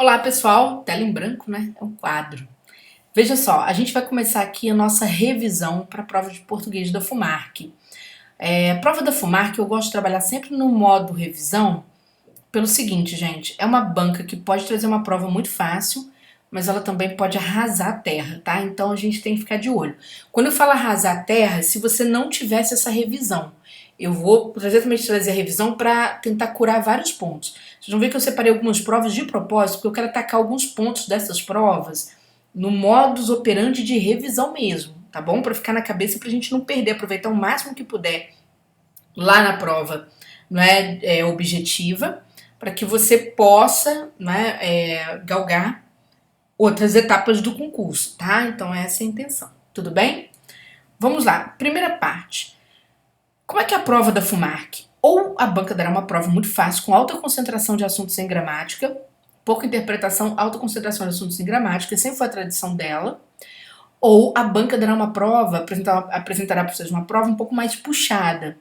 Olá, pessoal. Tela em branco, né? É um quadro. Veja só, a gente vai começar aqui a nossa revisão para a prova de português da FUMARC. Prova da FUMARC eu gosto de trabalhar sempre no modo revisão, pelo seguinte, gente, é uma banca que pode trazer uma prova muito fácil, mas ela também pode arrasar a terra, tá? Então a gente tem que ficar de olho. Quando eu falo arrasar a terra, se você não tivesse essa revisão, eu vou exatamente trazer a revisão para tentar curar vários pontos. Vocês vão ver que eu separei algumas provas de propósito, porque eu quero atacar alguns pontos dessas provas no modus operandi de revisão mesmo, tá bom? Para ficar na cabeça, para a gente não perder, aproveitar o máximo que puder lá na prova, não é, objetiva, para que você possa, né, galgar outras etapas do concurso, tá? Então essa é a intenção, tudo bem? Vamos lá, primeira parte. Como é que é a prova da FUMARC? Ou a banca dará uma prova muito fácil, com alta concentração de assuntos em gramática, pouca interpretação, alta concentração de assuntos em gramática, sempre foi a tradição dela, ou a banca dará uma prova, apresentará para vocês uma prova um pouco mais puxada,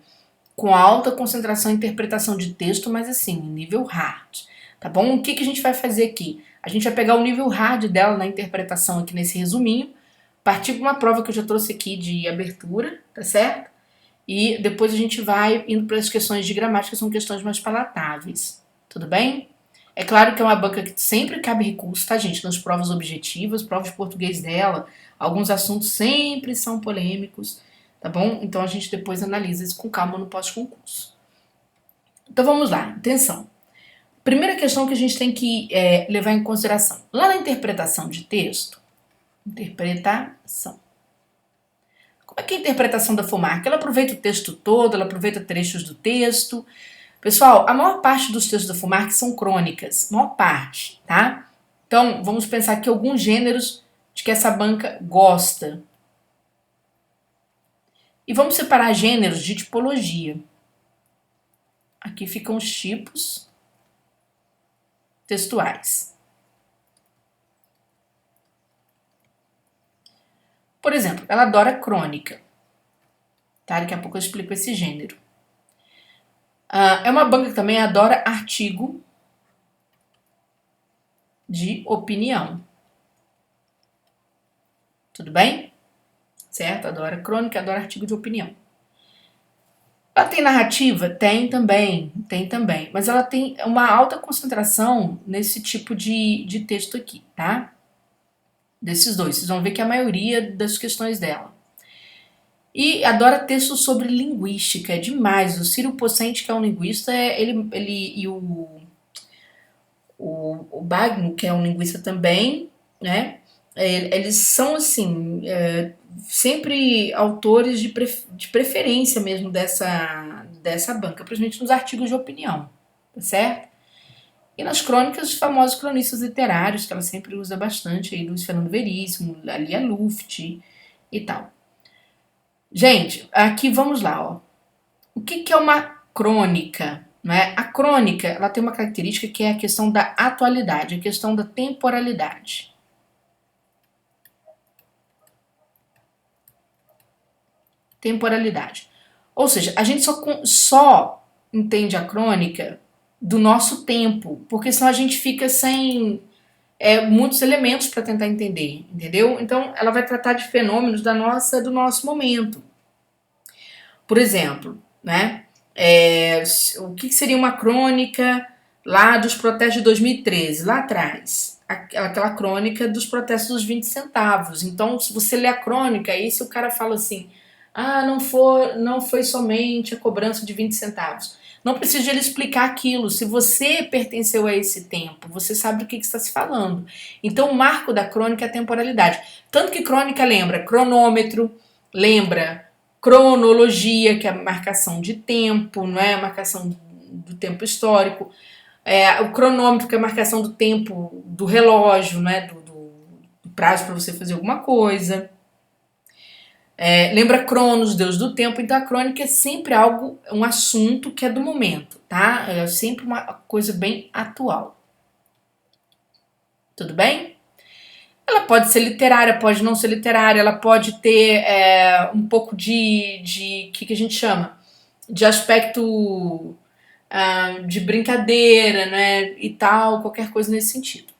com alta concentração e interpretação de texto, mas assim, nível hard, tá bom? O que a gente vai fazer aqui? A gente vai pegar o nível hard dela na interpretação aqui nesse resuminho, partir para uma prova que eu já trouxe aqui de abertura, tá certo? E depois a gente vai indo para as questões de gramática, que são questões mais palatáveis, tudo bem? É claro que é uma banca que sempre cabe recurso, tá, gente? Nas provas objetivas, provas de português dela, alguns assuntos sempre são polêmicos, tá bom? Então a gente depois analisa isso com calma no pós-concurso. Então vamos lá, atenção. Primeira questão que a gente tem que levar em consideração. Lá na interpretação de texto, interpretação. Como é que é a interpretação da FUMARC? Ela aproveita o texto todo, ela aproveita trechos do texto. Pessoal, a maior parte dos textos da FUMARC são crônicas, maior parte, tá? Então, vamos pensar aqui alguns gêneros de que essa banca gosta. E vamos separar gêneros de tipologia. Aqui ficam os tipos textuais. Por exemplo, ela adora crônica. Tá? Daqui a pouco eu explico esse gênero. É uma banca que também adora artigo de opinião. Tudo bem? Certo? Adora crônica, adora artigo de opinião. Ela tem narrativa? Tem também, mas ela tem uma alta concentração nesse tipo de texto aqui, tá? Desses dois, vocês vão ver que é a maioria das questões dela. E adora textos sobre linguística, é demais. O Ciro Pocente, que é um linguista, ele e o Bagno, que é um linguista também, né? Eles são, assim, sempre autores de preferência mesmo dessa banca, principalmente nos artigos de opinião, tá certo? E nas crônicas, os famosos cronistas literários, que ela sempre usa bastante, aí Luiz Fernando Veríssimo, Lia Luft e tal. Gente, aqui vamos lá, ó. O que é uma crônica? Né? A crônica, ela tem uma característica que é a questão da atualidade, a questão da temporalidade. Temporalidade. Ou seja, a gente só entende a crônica do nosso tempo, porque senão a gente fica sem muitos elementos para tentar entender, entendeu? Então, ela vai tratar de fenômenos do nosso momento. Por exemplo, né? O que seria uma crônica lá dos protestos de 2013, lá atrás? Aquela crônica dos protestos dos 20 centavos. Então, se você lê a crônica, aí se o cara fala assim, não foi somente a cobrança de 20 centavos. Não precisa de ele explicar aquilo. Se você pertenceu a esse tempo, você sabe do que está se falando. Então, o marco da crônica é a temporalidade. Tanto que crônica lembra cronômetro, lembra cronologia, que é a marcação de tempo, não é? A marcação do tempo histórico. O cronômetro, que é a marcação do tempo do relógio, não é? Do prazo para você fazer alguma coisa. Lembra Cronos, deus do tempo. Então a crônica é sempre um assunto que é do momento, tá? É sempre uma coisa bem atual. Tudo bem? Ela pode ser literária, pode não ser literária, ela pode ter um pouco de que a gente chama? De aspecto de brincadeira, né? E tal, qualquer coisa nesse sentido.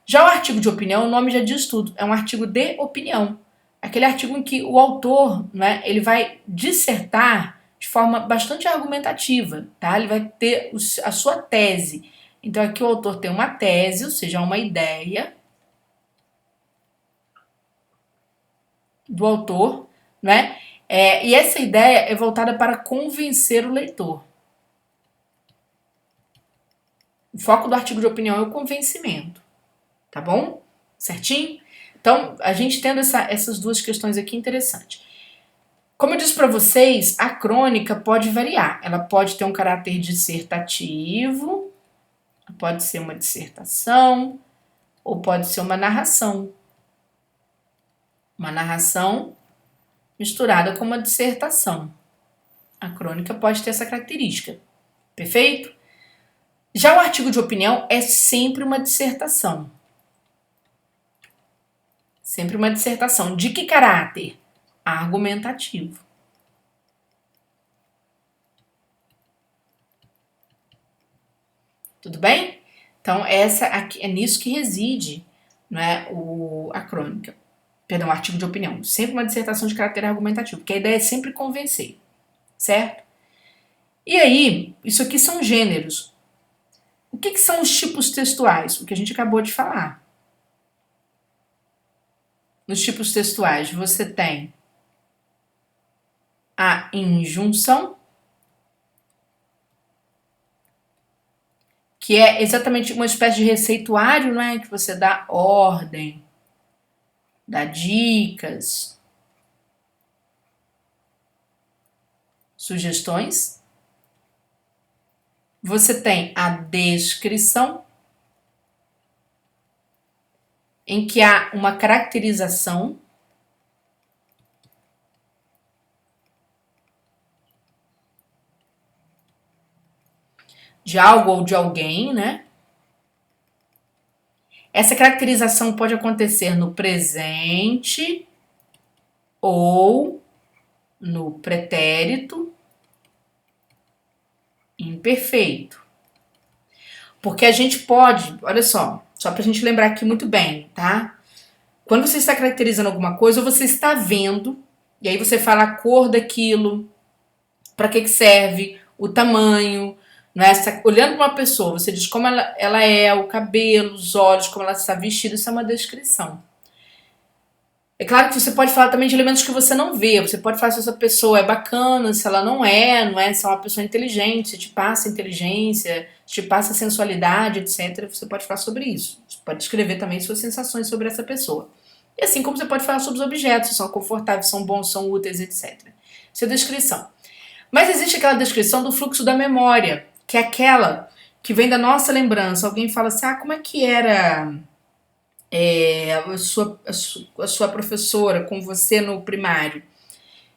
Já o artigo de opinião, o nome já diz tudo, é um artigo de opinião. Aquele artigo em que o autor, né, ele vai dissertar de forma bastante argumentativa, tá? Ele vai ter a sua tese. Então aqui o autor tem uma tese, ou seja, uma ideia do autor, né? E essa ideia é voltada para convencer o leitor. O foco do artigo de opinião é o convencimento, tá bom? Certinho? Então, a gente tendo essas duas questões aqui interessantes. Como eu disse para vocês, a crônica pode variar. Ela pode ter um caráter dissertativo, pode ser uma dissertação, ou pode ser uma narração. Uma narração misturada com uma dissertação. A crônica pode ter essa característica. Perfeito? Já o artigo de opinião é sempre uma dissertação. Sempre uma dissertação. De que caráter? Argumentativo. Tudo bem? Então, é nisso que reside, né, a crônica. Perdão, o artigo de opinião. Sempre uma dissertação de caráter argumentativo, porque a ideia é sempre convencer, certo? E aí, isso aqui são gêneros. O que são os tipos textuais? O que a gente acabou de falar. Nos tipos textuais, você tem a injunção, que é exatamente uma espécie de receituário, né? Que você dá ordem, dá dicas, sugestões. Você tem a descrição, em que há uma caracterização de algo ou de alguém, né? Essa caracterização pode acontecer no presente ou no pretérito imperfeito. Porque a gente pode, olha só pra gente lembrar aqui muito bem, tá? Quando você está caracterizando alguma coisa, ou você está vendo, e aí você fala a cor daquilo, para que serve, o tamanho, não é? Olhando para uma pessoa, você diz como ela é, o cabelo, os olhos, como ela está vestida, isso é uma descrição. É claro que você pode falar também de elementos que você não vê. Você pode falar se essa pessoa é bacana, se ela não é, se é uma pessoa inteligente, se te passa inteligência, se te passa sensualidade, etc. Você pode falar sobre isso. Você pode escrever também suas sensações sobre essa pessoa. E assim como você pode falar sobre os objetos, se são confortáveis, são bons, são úteis, etc. Isso é descrição. Mas existe aquela descrição do fluxo da memória, que é aquela que vem da nossa lembrança. Alguém fala assim, como é que era a sua professora com você no primário?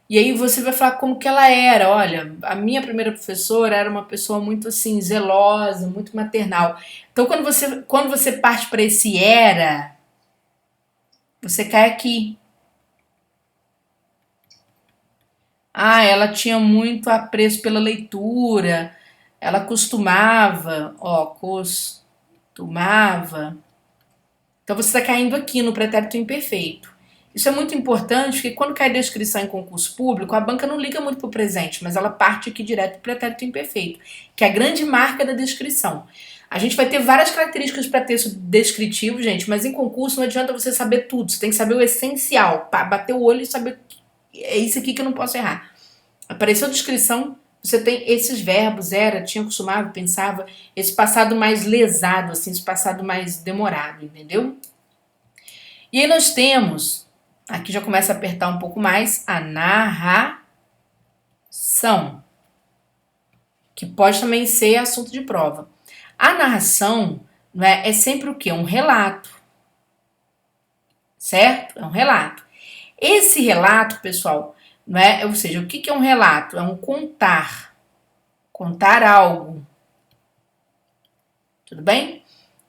E aí você vai falar como que ela era. Olha, a minha primeira professora era uma pessoa muito assim, zelosa, muito maternal. Então quando você parte para esse era, você cai aqui. Ela tinha muito apreço pela leitura. Ela costumava. Então você está caindo aqui no pretérito imperfeito. Isso é muito importante, porque quando cai descrição em concurso público, a banca não liga muito para o presente, mas ela parte aqui direto para o pretérito imperfeito, que é a grande marca da descrição. A gente vai ter várias características para texto descritivo, gente, mas em concurso não adianta você saber tudo, você tem que saber o essencial, bater o olho e saber é isso aqui que eu não posso errar. Apareceu descrição, você tem esses verbos, era, tinha, costumava, pensava, esse passado mais lesado, assim, esse passado mais demorado, entendeu? E aí nós temos, aqui já começa a apertar um pouco mais, a narração, que pode também ser assunto de prova. A narração, né, é sempre o quê? Um relato, certo? É um relato. Esse relato, pessoal, né, ou seja, o que é um relato? É um contar algo, tudo bem?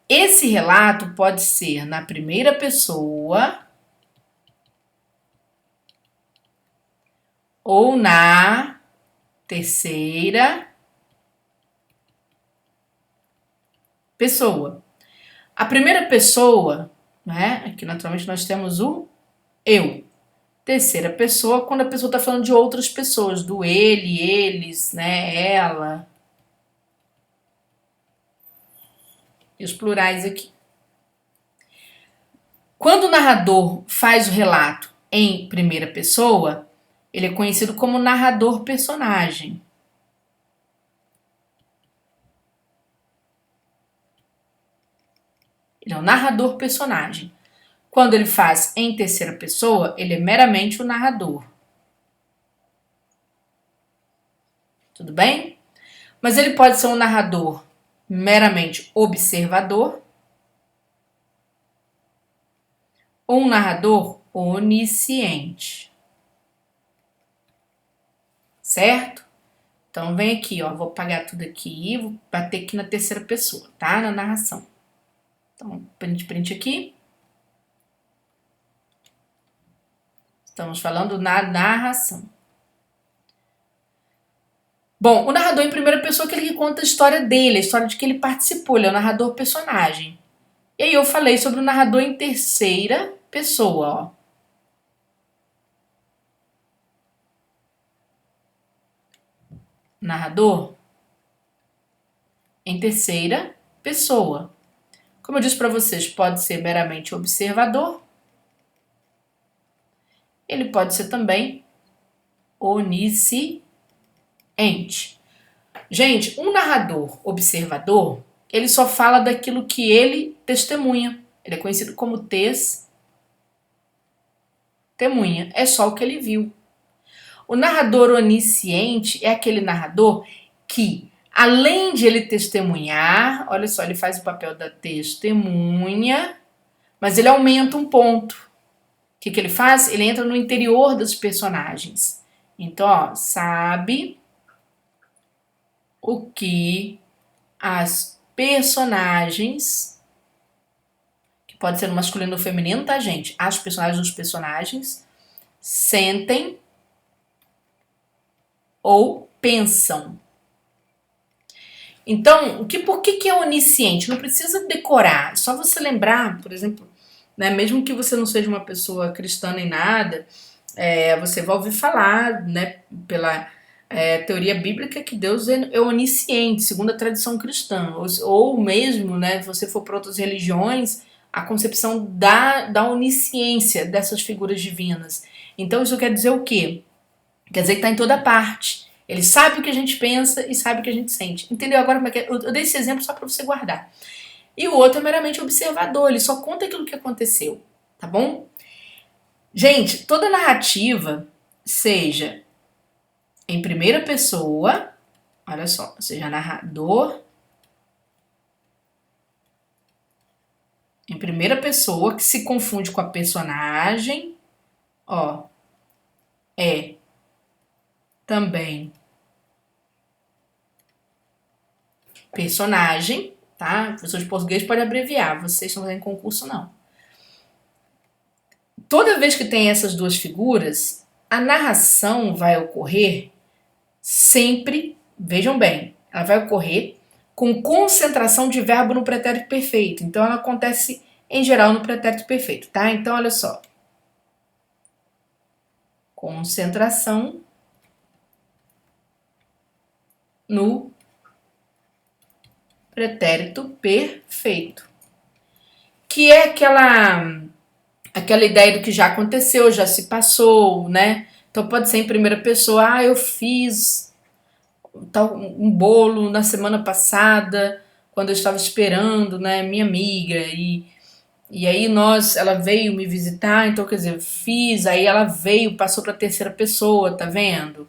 Esse relato pode ser na primeira pessoa ou na terceira pessoa. A primeira pessoa, né? Aqui naturalmente nós temos o eu. Terceira pessoa, quando a pessoa está falando de outras pessoas, do ele, eles, né? Ela. E os plurais aqui. Quando o narrador faz o relato em primeira pessoa, ele é conhecido como narrador personagem. Ele é um narrador personagem. Quando ele faz em terceira pessoa, ele é meramente o narrador. Tudo bem? Mas ele pode ser um narrador meramente observador ou um narrador onisciente. Certo? Então vem aqui, ó, vou apagar tudo aqui, vou bater aqui na terceira pessoa, tá? Na narração. Então, print aqui. Estamos falando na narração. Bom, o narrador em primeira pessoa é aquele que conta a história dele, a história de que ele participou, ele é o narrador personagem. E aí eu falei sobre o narrador em terceira pessoa, ó. Narrador em terceira pessoa. Como eu disse para vocês, pode ser meramente observador. Ele pode ser também onisciente. Gente, um narrador observador, ele só fala daquilo que ele testemunha. Ele é conhecido como testemunha. É só o que ele viu. O narrador onisciente é aquele narrador que, além de ele testemunhar, olha só, ele faz o papel da testemunha, mas ele aumenta um ponto. O que ele faz? Ele entra no interior dos personagens. Então, ó, sabe o que as personagens, que pode ser no masculino ou feminino, tá, gente? As personagens dos personagens sentem ou pensam. Então, por que é onisciente? Não precisa decorar, só você lembrar, por exemplo, né, mesmo que você não seja uma pessoa cristã nem nada, você vai ouvir falar, né, pela teoria bíblica, que Deus é onisciente, segundo a tradição cristã, ou mesmo, né, se você for para outras religiões, a concepção da onisciência dessas figuras divinas. Então isso quer dizer o quê? Quer dizer que está em toda parte. Ele sabe o que a gente pensa e sabe o que a gente sente. Entendeu agora como é que é? Eu dei esse exemplo só para você guardar. E o outro é meramente observador, ele só conta aquilo que aconteceu, tá bom? Gente, toda narrativa, seja em primeira pessoa, olha só, seja narrador em primeira pessoa, que se confunde com a personagem, ó, é também personagem, tá? Professor de português pode abreviar, vocês não têm concurso, não. Toda vez que tem essas duas figuras, a narração vai ocorrer sempre, vejam bem, ela vai ocorrer com concentração de verbo no pretérito perfeito. Então, ela acontece, em geral, no pretérito perfeito, tá? Então, olha só. Concentração no pretérito perfeito. Que é aquela ideia do que já aconteceu, já se passou, né? Então, pode ser em primeira pessoa. Ah, eu fiz um bolo na semana passada, quando eu estava esperando, né, minha amiga, e aí ela veio me visitar, então quer dizer, fiz, aí ela veio, passou para a terceira pessoa, tá vendo?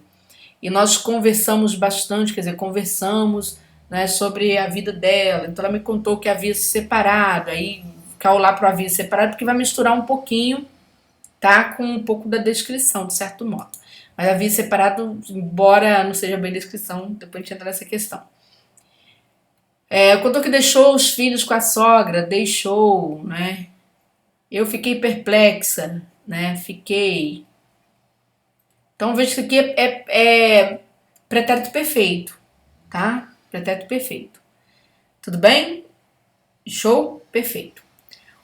E nós conversamos bastante, quer dizer, conversamos, né, sobre a vida dela, então ela me contou que havia se separado, aí caiu lá para o havia se separado, porque vai misturar um pouquinho, tá, com um pouco da descrição, de certo modo. Mas havia separado, embora não seja bem descrição, depois a gente entra nessa questão. Contou que deixou os filhos com a sogra, deixou, né? Eu fiquei perplexa, né? Fiquei. Então veja que isso aqui é pretérito perfeito, tá? Pretérito perfeito. Tudo bem? Show? Perfeito.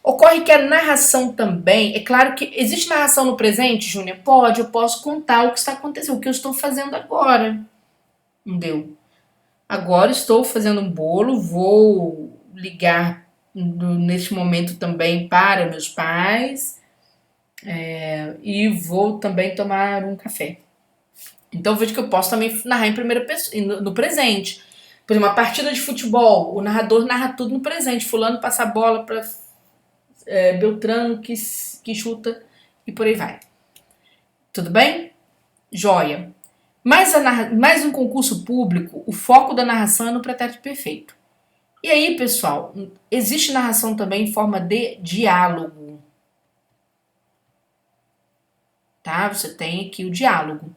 Ocorre que a narração também, é claro que existe narração no presente, Júnior? Pode, eu posso contar o que está acontecendo, o que eu estou fazendo agora. Entendeu? Agora estou fazendo um bolo, vou ligar neste momento também para meus pais e vou também tomar um café. Então vejo que eu posso também narrar em primeira pessoa, no presente. Por exemplo, uma partida de futebol, o narrador narra tudo no presente. Fulano passa a bola para Beltrano que chuta e por aí vai. Tudo bem? Joia. Mais um concurso público, o foco da narração é no pretérito perfeito. E aí, pessoal, existe narração também em forma de diálogo. Tá? Você tem aqui o diálogo.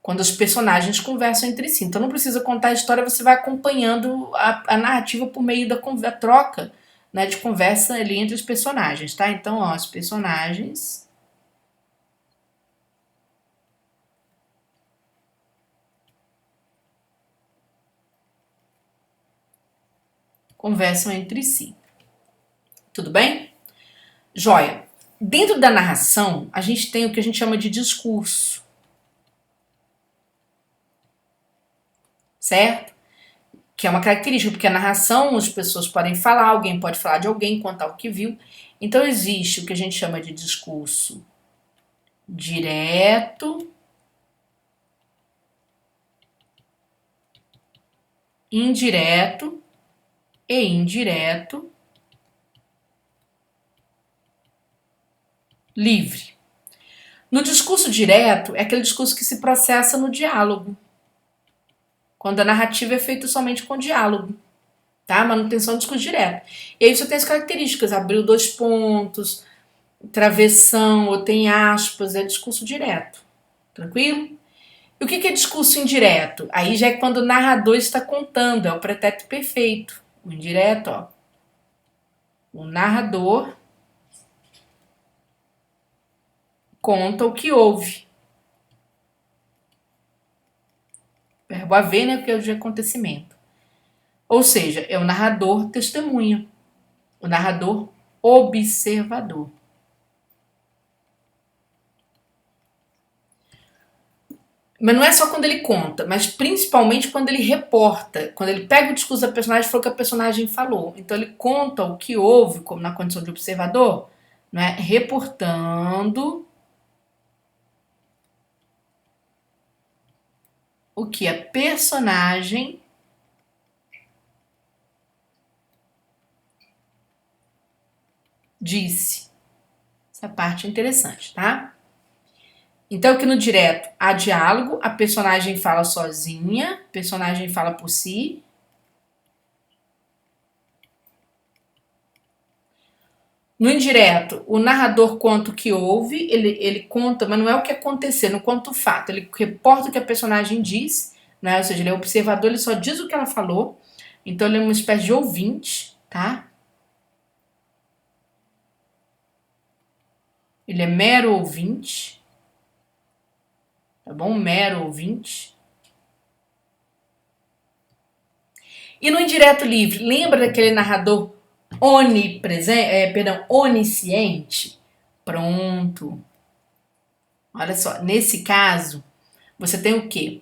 Quando os personagens conversam entre si. Então não precisa contar a história, você vai acompanhando a narrativa por meio da troca, né, de conversa ali entre os personagens, tá? Então, ó, os personagens conversam entre si. Tudo bem? Joia. Dentro da narração, a gente tem o que a gente chama de discurso. Certo? Que é uma característica, porque a narração as pessoas podem falar, alguém pode falar de alguém, contar o que viu. Então existe o que a gente chama de discurso direto, indireto e indireto, livre. No discurso direto é aquele discurso que se processa no diálogo, quando a narrativa é feita somente com diálogo, tá? Manutenção do discurso direto. E aí você tem as características, abriu dois pontos, travessão ou tem aspas, é discurso direto. Tranquilo? E o que é discurso indireto? Aí já é quando o narrador está contando, é o pretérito perfeito. O indireto, ó. O narrador conta o que houve. Verbo haver, né? Porque é o de acontecimento. Ou seja, é o narrador testemunha. O narrador observador. Mas não é só quando ele conta, mas principalmente quando ele reporta. Quando ele pega o discurso da personagem e fala o que a personagem falou. Então ele conta o que houve, como na condição de observador, não é? Reportando o que a personagem disse. Essa parte é interessante, tá? Então, aqui no direto há diálogo, a personagem fala sozinha, a personagem fala por si. No indireto, o narrador conta o que houve, ele conta, mas não é o que aconteceu, não conta o fato, ele reporta o que a personagem diz, né? Ou seja, ele é observador, ele só diz o que ela falou, então ele é uma espécie de ouvinte, tá? Ele é mero ouvinte, tá bom? Mero ouvinte. E no indireto livre, lembra daquele narrador onisciente? Pronto. Olha só, nesse caso, você tem o quê?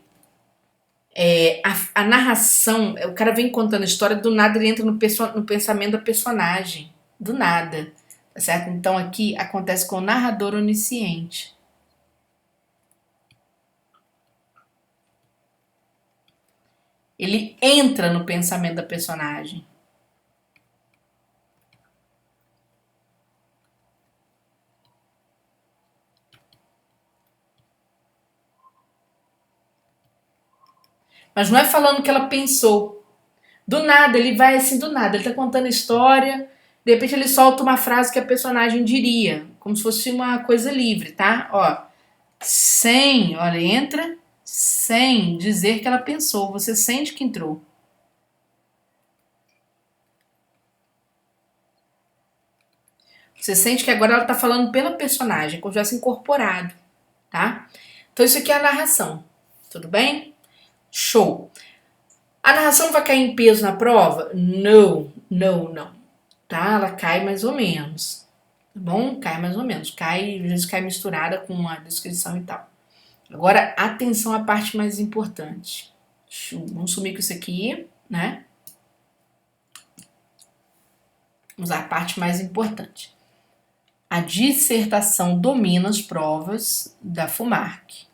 A narração, o cara vem contando a história, do nada ele entra no pensamento da personagem. Do nada. Tá certo? Então aqui acontece com o narrador onisciente. Ele entra no pensamento da personagem. Mas não é falando o que ela pensou. Do nada, ele vai assim, do nada. Ele tá contando a história, de repente ele solta uma frase que a personagem diria. Como se fosse uma coisa livre, tá? Ó. Sem, olha, entra sem dizer que ela pensou. Você sente que entrou. Você sente que agora ela tá falando pela personagem, como se tivesse incorporado, tá? Então isso aqui é a narração. Tudo bem? Show. A narração vai cair em peso na prova? Não, não, não. tá? Ela cai mais ou menos, tá bom? Cai mais ou menos, cai, às vezes cai misturada com a descrição e tal. Agora, atenção à parte mais importante. Vamos sumir com isso aqui, né? Vamos à parte mais importante. A dissertação domina as provas da FUMARC.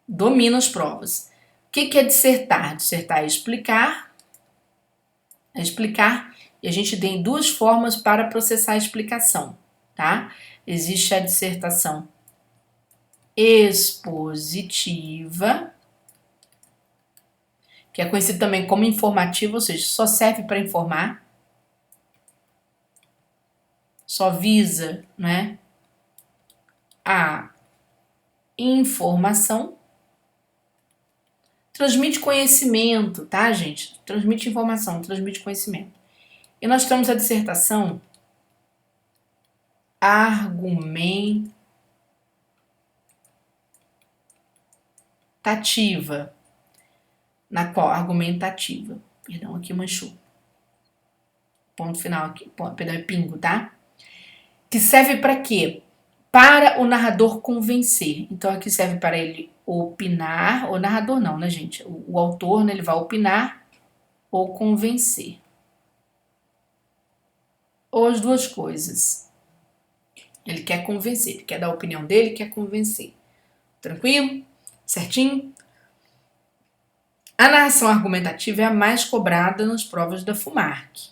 Domina as provas. O que é dissertar? Dissertar é explicar. É explicar. E a gente tem duas formas para processar a explicação, tá? Existe a dissertação expositiva, que é conhecido também como informativa, ou seja, só serve para informar, só visa, né, a informação. Transmite conhecimento, tá, gente? Transmite informação, transmite conhecimento. E nós temos a dissertação argumentativa, na qual argumentativa, perdão, aqui manchou, ponto final aqui, perdão, é pingo, tá? Que serve para quê? Para o narrador convencer. Então aqui serve para ele opinar, o narrador não, né, gente? O autor, né, ele vai opinar ou convencer. Ou as duas coisas. Ele quer convencer, ele quer dar a opinião dele, quer convencer. Tranquilo? Certinho? A narração argumentativa é a mais cobrada nas provas da FUMARC.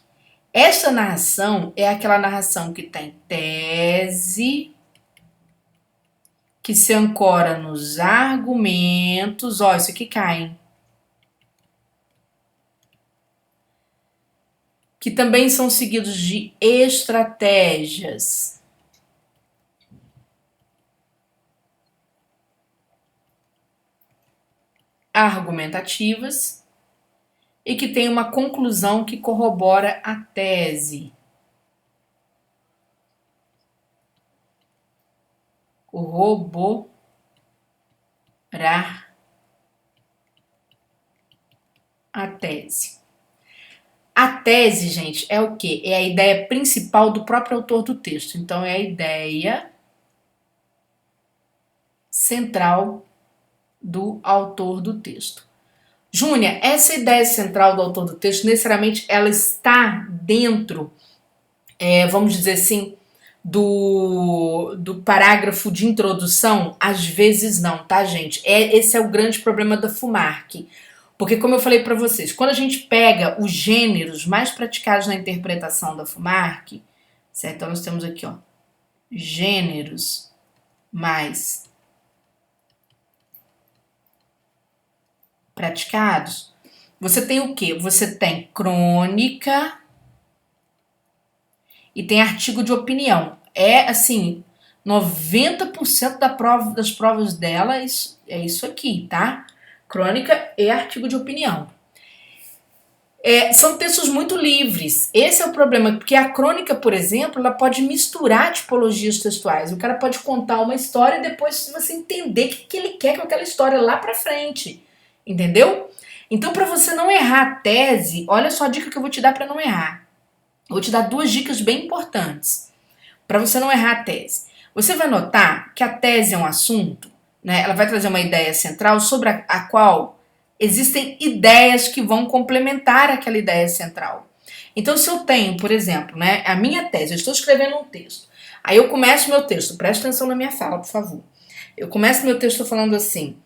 Essa narração é aquela narração que tem tese, que se ancora nos argumentos. Ó, isso aqui cai, hein? Que também são seguidos de estratégias. Argumentativas e que tem uma conclusão que corrobora a tese. Corroborar a tese. A tese, gente, é o quê? É a ideia principal do próprio autor do texto. Então, é a ideia central do autor do texto. Júnia, essa ideia central do autor do texto, necessariamente, ela está dentro, vamos dizer assim, do parágrafo de introdução? Às vezes não, tá, gente? Esse é o grande problema da FUMARC. Porque, como eu falei para vocês, quando a gente pega os gêneros mais praticados na interpretação da FUMARC, certo? Então, nós temos aqui, ó, gêneros mais praticados. Você tem o quê? Você tem crônica e tem artigo de opinião. É, assim, 90% das provas dela é isso aqui, tá? Crônica e artigo de opinião. São textos muito livres. Esse é o problema, porque a crônica, por exemplo, ela pode misturar tipologias textuais. O cara pode contar uma história e depois você entender o que ele quer com aquela história lá pra frente. Entendeu? Então, para você não errar a tese, olha só a dica que eu vou te dar para não errar. Eu vou te dar duas dicas bem importantes para você não errar a tese. Você vai notar que a tese é um assunto, né? Ela vai trazer uma ideia central sobre a qual existem ideias que vão complementar aquela ideia central. Então, se eu tenho, por exemplo, né, a minha tese, eu estou escrevendo um texto, aí eu começo meu texto, presta atenção na minha fala, por favor. Eu começo meu texto falando assim: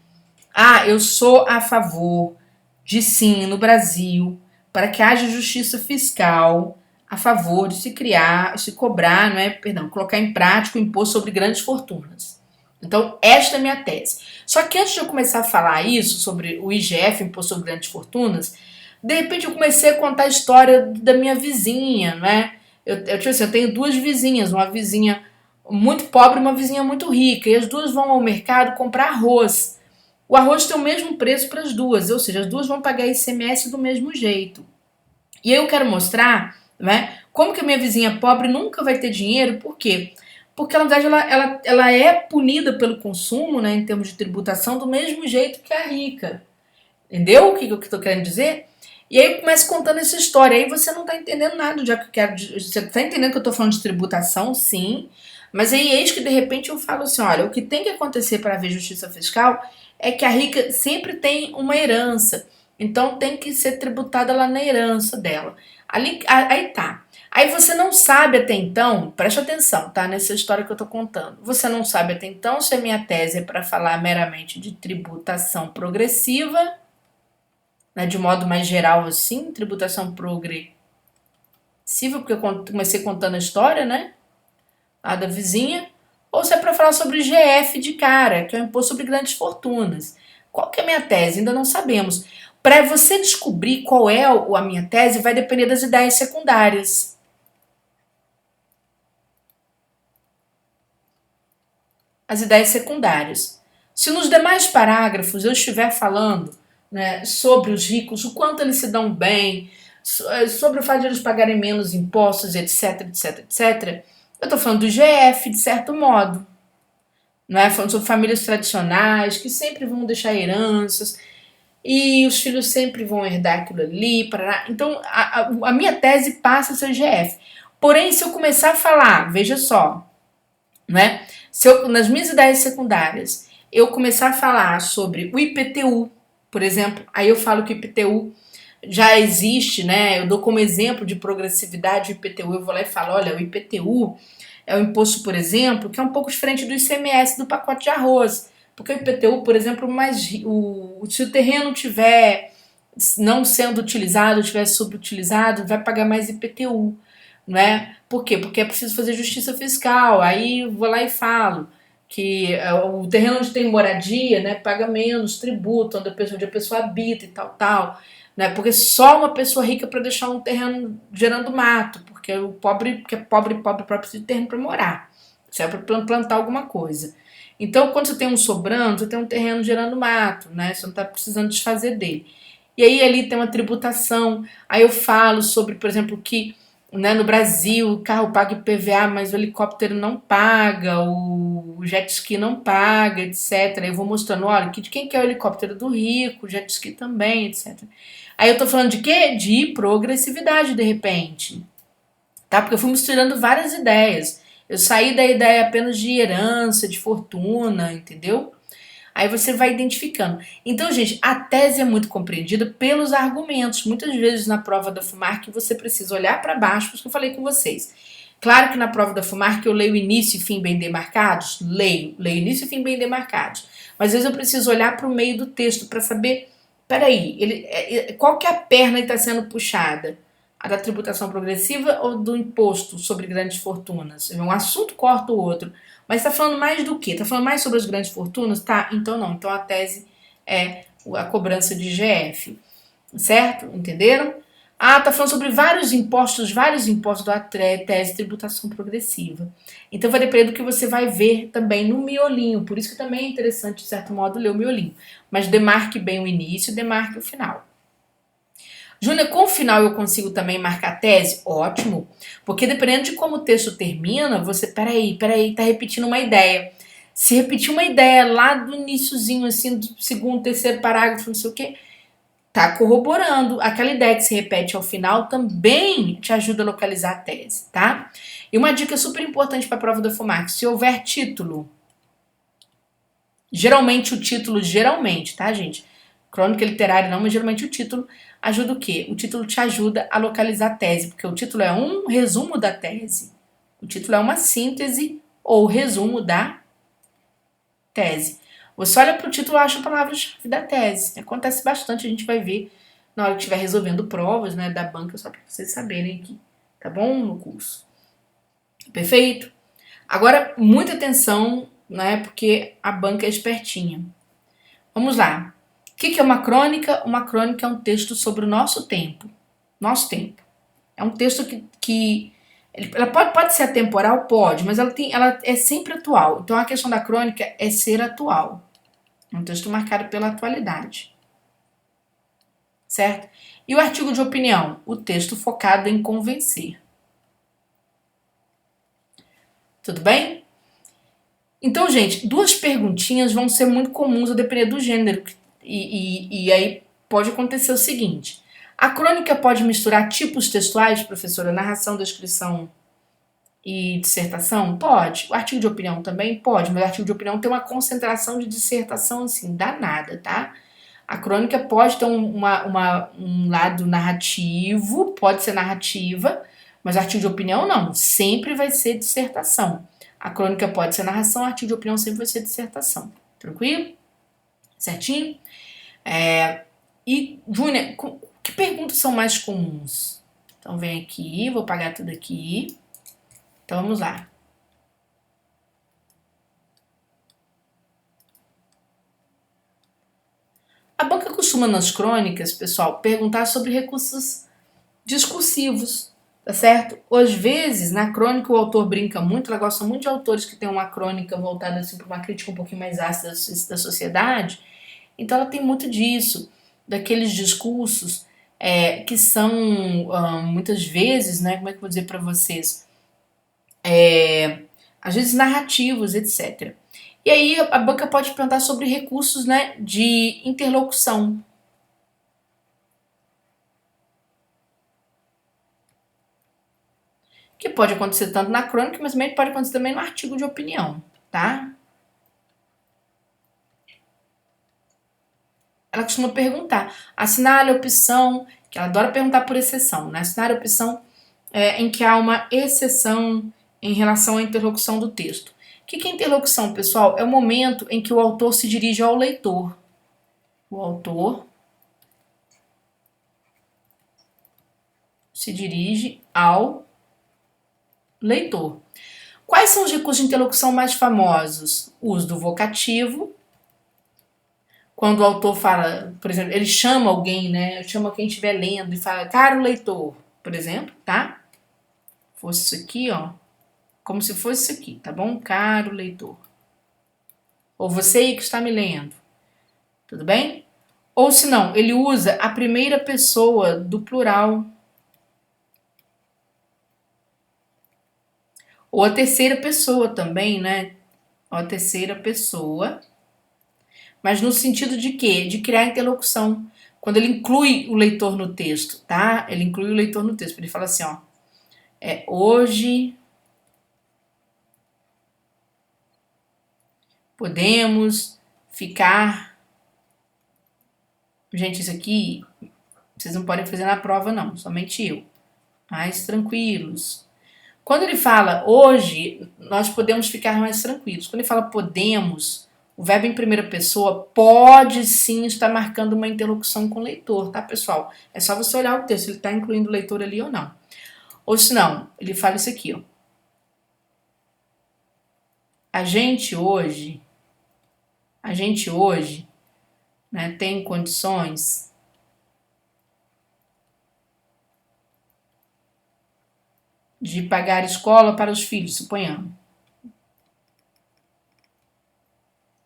eu sou a favor de sim, no Brasil, para que haja justiça fiscal, a favor de se cobrar, colocar em prática o imposto sobre grandes fortunas. Então, esta é a minha tese. Só que antes de eu começar a falar isso, sobre o IGF, imposto sobre grandes fortunas, de repente eu comecei a contar a história da minha vizinha, né? Eu tenho duas vizinhas, uma vizinha muito pobre e uma vizinha muito rica, e as duas vão ao mercado comprar arroz. O arroz tem o mesmo preço para as duas, ou seja, as duas vão pagar ICMS do mesmo jeito. E eu quero mostrar, né, como que a minha vizinha pobre nunca vai ter dinheiro, por quê? Porque, na verdade, ela é punida pelo consumo, né, em termos de tributação, do mesmo jeito que a rica. Entendeu o que eu estou querendo dizer? E aí eu começo contando essa história. Aí você não tá entendendo nada, já que eu quero. Você tá entendendo que eu tô falando de tributação, sim. Mas aí eis que de repente eu falo assim: olha, o que tem que acontecer para haver justiça fiscal é que a rica sempre tem uma herança. Então tem que ser tributada lá na herança dela. Aí tá. Aí você não sabe até então, preste atenção, tá? Nessa história que eu tô contando. Você não sabe até então se a minha tese é para falar meramente de tributação progressiva, né, de modo mais geral assim, tributação progressiva, porque eu comecei contando a história, né? A da vizinha, ou se é para falar sobre GF de cara, que é o Imposto sobre Grandes Fortunas. Qual que é a minha tese? Ainda não sabemos. Para você descobrir qual é a minha tese, vai depender das ideias secundárias. As ideias secundárias. Se nos demais parágrafos eu estiver falando, né, sobre os ricos, o quanto eles se dão bem, sobre o fato de eles pagarem menos impostos, etc, etc, etc, eu estou falando do GF, de certo modo. Não é? Falando sobre famílias tradicionais, que sempre vão deixar heranças, e os filhos sempre vão herdar aquilo ali. Parará. Então, a minha tese passa a ser GF. Porém, se eu começar a falar, veja só, né? Se eu, nas minhas ideias secundárias, eu começar a falar sobre o IPTU, por exemplo, aí eu falo que o IPTU já existe, né? Eu dou como exemplo de progressividade o IPTU, eu vou lá e falo, olha, o IPTU é o imposto, por exemplo, que é um pouco diferente do ICMS do pacote de arroz. Porque o IPTU, por exemplo, se o terreno tiver não sendo utilizado, estiver subutilizado, vai pagar mais IPTU, não é? Por quê? Porque é preciso fazer justiça fiscal. Aí eu vou lá e falo que o terreno onde tem moradia, né, paga menos tributo, onde a pessoa habita e tal, tal, né? Porque só uma pessoa rica para deixar um terreno gerando mato, porque o pobre, que é pobre, pobre, pobre precisa de terreno para morar, serve para plantar alguma coisa. Então, quando você tem um sobrando, você tem um terreno gerando mato, né? Você não está precisando desfazer dele. E aí ali tem uma tributação. Aí eu falo sobre, por exemplo, que, né, no Brasil o carro paga IPVA, mas o helicóptero não paga, o jet ski não paga, etc. Eu vou mostrando, olha, de quem que é o helicóptero do rico, o jet ski também, etc. Aí eu tô falando de quê? De progressividade, de repente. Tá? Porque eu fui misturando várias ideias. Eu saí da ideia apenas de herança, de fortuna, entendeu? Aí você vai identificando. Então, gente, a tese é muito compreendida pelos argumentos. Muitas vezes na prova da FUMARC você precisa olhar para baixo, por isso que eu falei com vocês. Claro que na prova da FUMARC eu leio início e fim bem demarcados, leio início e fim bem demarcados. Mas às vezes eu preciso olhar para o meio do texto para saber, peraí, qual que é a perna que está sendo puxada? A da tributação progressiva ou do imposto sobre grandes fortunas? Um assunto corta o outro. Mas está falando mais do quê? Está falando mais sobre as grandes fortunas? Tá, então não. Então a tese é a cobrança de IGF. Certo? Entenderam? Ah, tá falando sobre vários impostos da tese de tributação progressiva. Então vai depender do que você vai ver também no miolinho. Por isso que também é interessante, de certo modo, ler o miolinho. Mas demarque bem o início e demarque o final. Júnior, com o final eu consigo também marcar tese? Ótimo, porque dependendo de como o texto termina, você, peraí, tá repetindo uma ideia. Se repetir uma ideia lá do iniciozinho, assim, do segundo, terceiro parágrafo, não sei o quê, tá corroborando. Aquela ideia que se repete ao final também te ajuda a localizar a tese, tá? E uma dica super importante para a prova da FUMARC, se houver título, geralmente, tá, gente? Crônica literária não, mas geralmente o título ajuda o quê? O título te ajuda a localizar a tese, porque o título é um resumo da tese. O título é uma síntese ou resumo da tese. Você olha para o título e acha a palavra-chave da tese. Acontece bastante, a gente vai ver na hora que estiver resolvendo provas, né, da banca, só para vocês saberem aqui, tá bom? No curso. Perfeito? Agora, muita atenção, né, porque a banca é espertinha. Vamos lá. O que é uma crônica? Uma crônica é um texto sobre o nosso tempo. Nosso tempo. É um texto que ela pode ser atemporal? Pode, mas ela é sempre atual. Então a questão da crônica é ser atual. É um texto marcado pela atualidade. Certo? E o artigo de opinião? O texto focado em convencer. Tudo bem? Então, gente, duas perguntinhas vão ser muito comuns a depender do gênero. E aí pode acontecer o seguinte. A crônica pode misturar tipos textuais, professora? Narração, descrição e dissertação? Pode. O artigo de opinião também pode, mas o artigo de opinião tem uma concentração de dissertação, assim, danada, tá? A crônica pode ter um lado narrativo, pode ser narrativa, mas o artigo de opinião não, sempre vai ser dissertação. A crônica pode ser narração, o artigo de opinião sempre vai ser dissertação. Tranquilo? Certinho? E, Júnior, que perguntas são mais comuns? Então, vem aqui, vou apagar tudo aqui. Então, vamos lá. A banca costuma, nas crônicas, pessoal, perguntar sobre recursos discursivos, tá certo? Às vezes, na crônica, o autor brinca muito, ela gosta muito de autores que têm uma crônica voltada assim, para uma crítica um pouquinho mais ácida da sociedade. Então, ela tem muito disso, daqueles discursos que são, muitas vezes, né, como é que eu vou dizer para vocês, às vezes narrativos, etc. E aí a banca pode perguntar sobre recursos, né, de interlocução. Que pode acontecer tanto na crônica, mas também pode acontecer também no artigo de opinião, tá? Ela costuma perguntar, assinale a opção, que ela adora perguntar por exceção, né? Assinale a opção em que há uma exceção em relação à interlocução do texto. O que é interlocução, pessoal? É o momento em que o autor se dirige ao leitor. O autor se dirige ao leitor. Quais são os recursos de interlocução mais famosos? O uso do vocativo. Quando o autor fala, por exemplo, ele chama alguém, né? Chama quem estiver lendo e fala, caro leitor, por exemplo, tá? Fosse isso aqui, ó. Como se fosse isso aqui, tá bom? Caro leitor. Ou você aí que está me lendo. Tudo bem? Ou se não, ele usa a primeira pessoa do plural. Ou a terceira pessoa também, né? Ou a terceira pessoa. Mas no sentido de quê? De criar interlocução. Quando ele inclui o leitor no texto, tá? Ele inclui o leitor no texto. Ele fala assim, ó. Hoje podemos ficar... Gente, isso aqui vocês não podem fazer na prova, não. Somente eu. Mais tranquilos. Quando ele fala hoje, nós podemos ficar mais tranquilos. Quando ele fala podemos, o verbo em primeira pessoa pode sim estar marcando uma interlocução com o leitor, tá, pessoal? É só você olhar o texto, ele está incluindo o leitor ali ou não. Ou se não, ele fala isso aqui, ó. A gente hoje, né, tem condições de pagar escola para os filhos, suponhamos.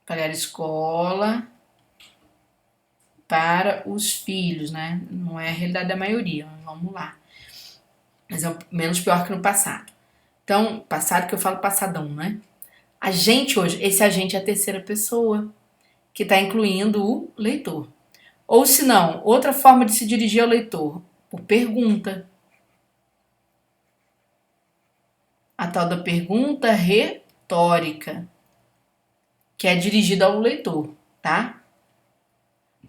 Pagar escola para os filhos, né? Não é a realidade da maioria, vamos lá. Mas é menos pior que no passado. Então, passado que eu falo passadão, né? A gente hoje, esse agente é a terceira pessoa, que está incluindo o leitor. Ou se não, outra forma de se dirigir ao leitor, por pergunta. A tal da pergunta retórica, que é dirigida ao leitor, tá?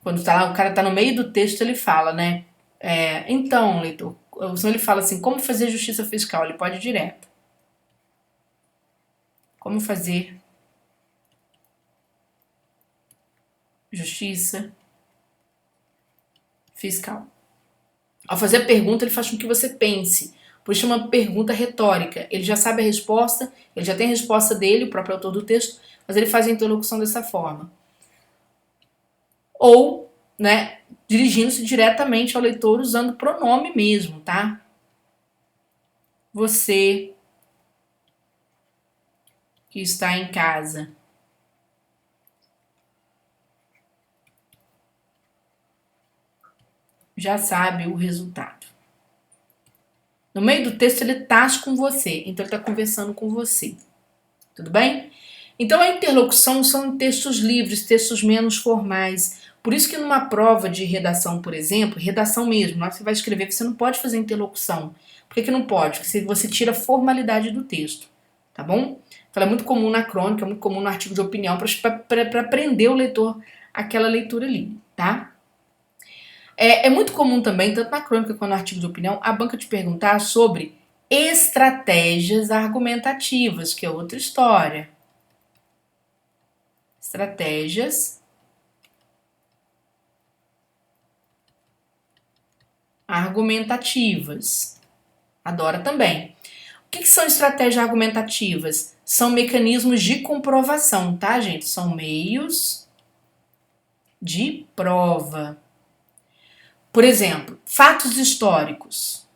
Quando tá lá, o cara tá no meio do texto, ele fala, né? Então, leitor, ou senão ele fala assim, como fazer justiça fiscal? Ele pode ir direto. Como fazer justiça fiscal? Ao fazer a pergunta, ele faz com que você pense. Por isso chama pergunta retórica. Ele já sabe a resposta, ele já tem a resposta dele, o próprio autor do texto, mas ele faz a interlocução dessa forma. Ou, né, dirigindo-se diretamente ao leitor usando pronome mesmo, tá? Você que está em casa. Já sabe o resultado. No meio do texto ele tá com você, então ele está conversando com você. Tudo bem? Então a interlocução são textos livres, textos menos formais. Por isso que numa prova de redação, por exemplo, redação mesmo, na hora que você vai escrever, você não pode fazer interlocução. Por que não pode? Porque você tira a formalidade do texto, tá bom? Então é muito comum na crônica, é muito comum no artigo de opinião, para prender o leitor àquela leitura ali, tá? É muito comum também, tanto na crônica quanto no artigo de opinião, a banca te perguntar sobre estratégias argumentativas, que é outra história. Estratégias argumentativas. Adora também. O que são estratégias argumentativas? São mecanismos de comprovação, tá, gente? São meios de prova. Por exemplo, fatos históricos.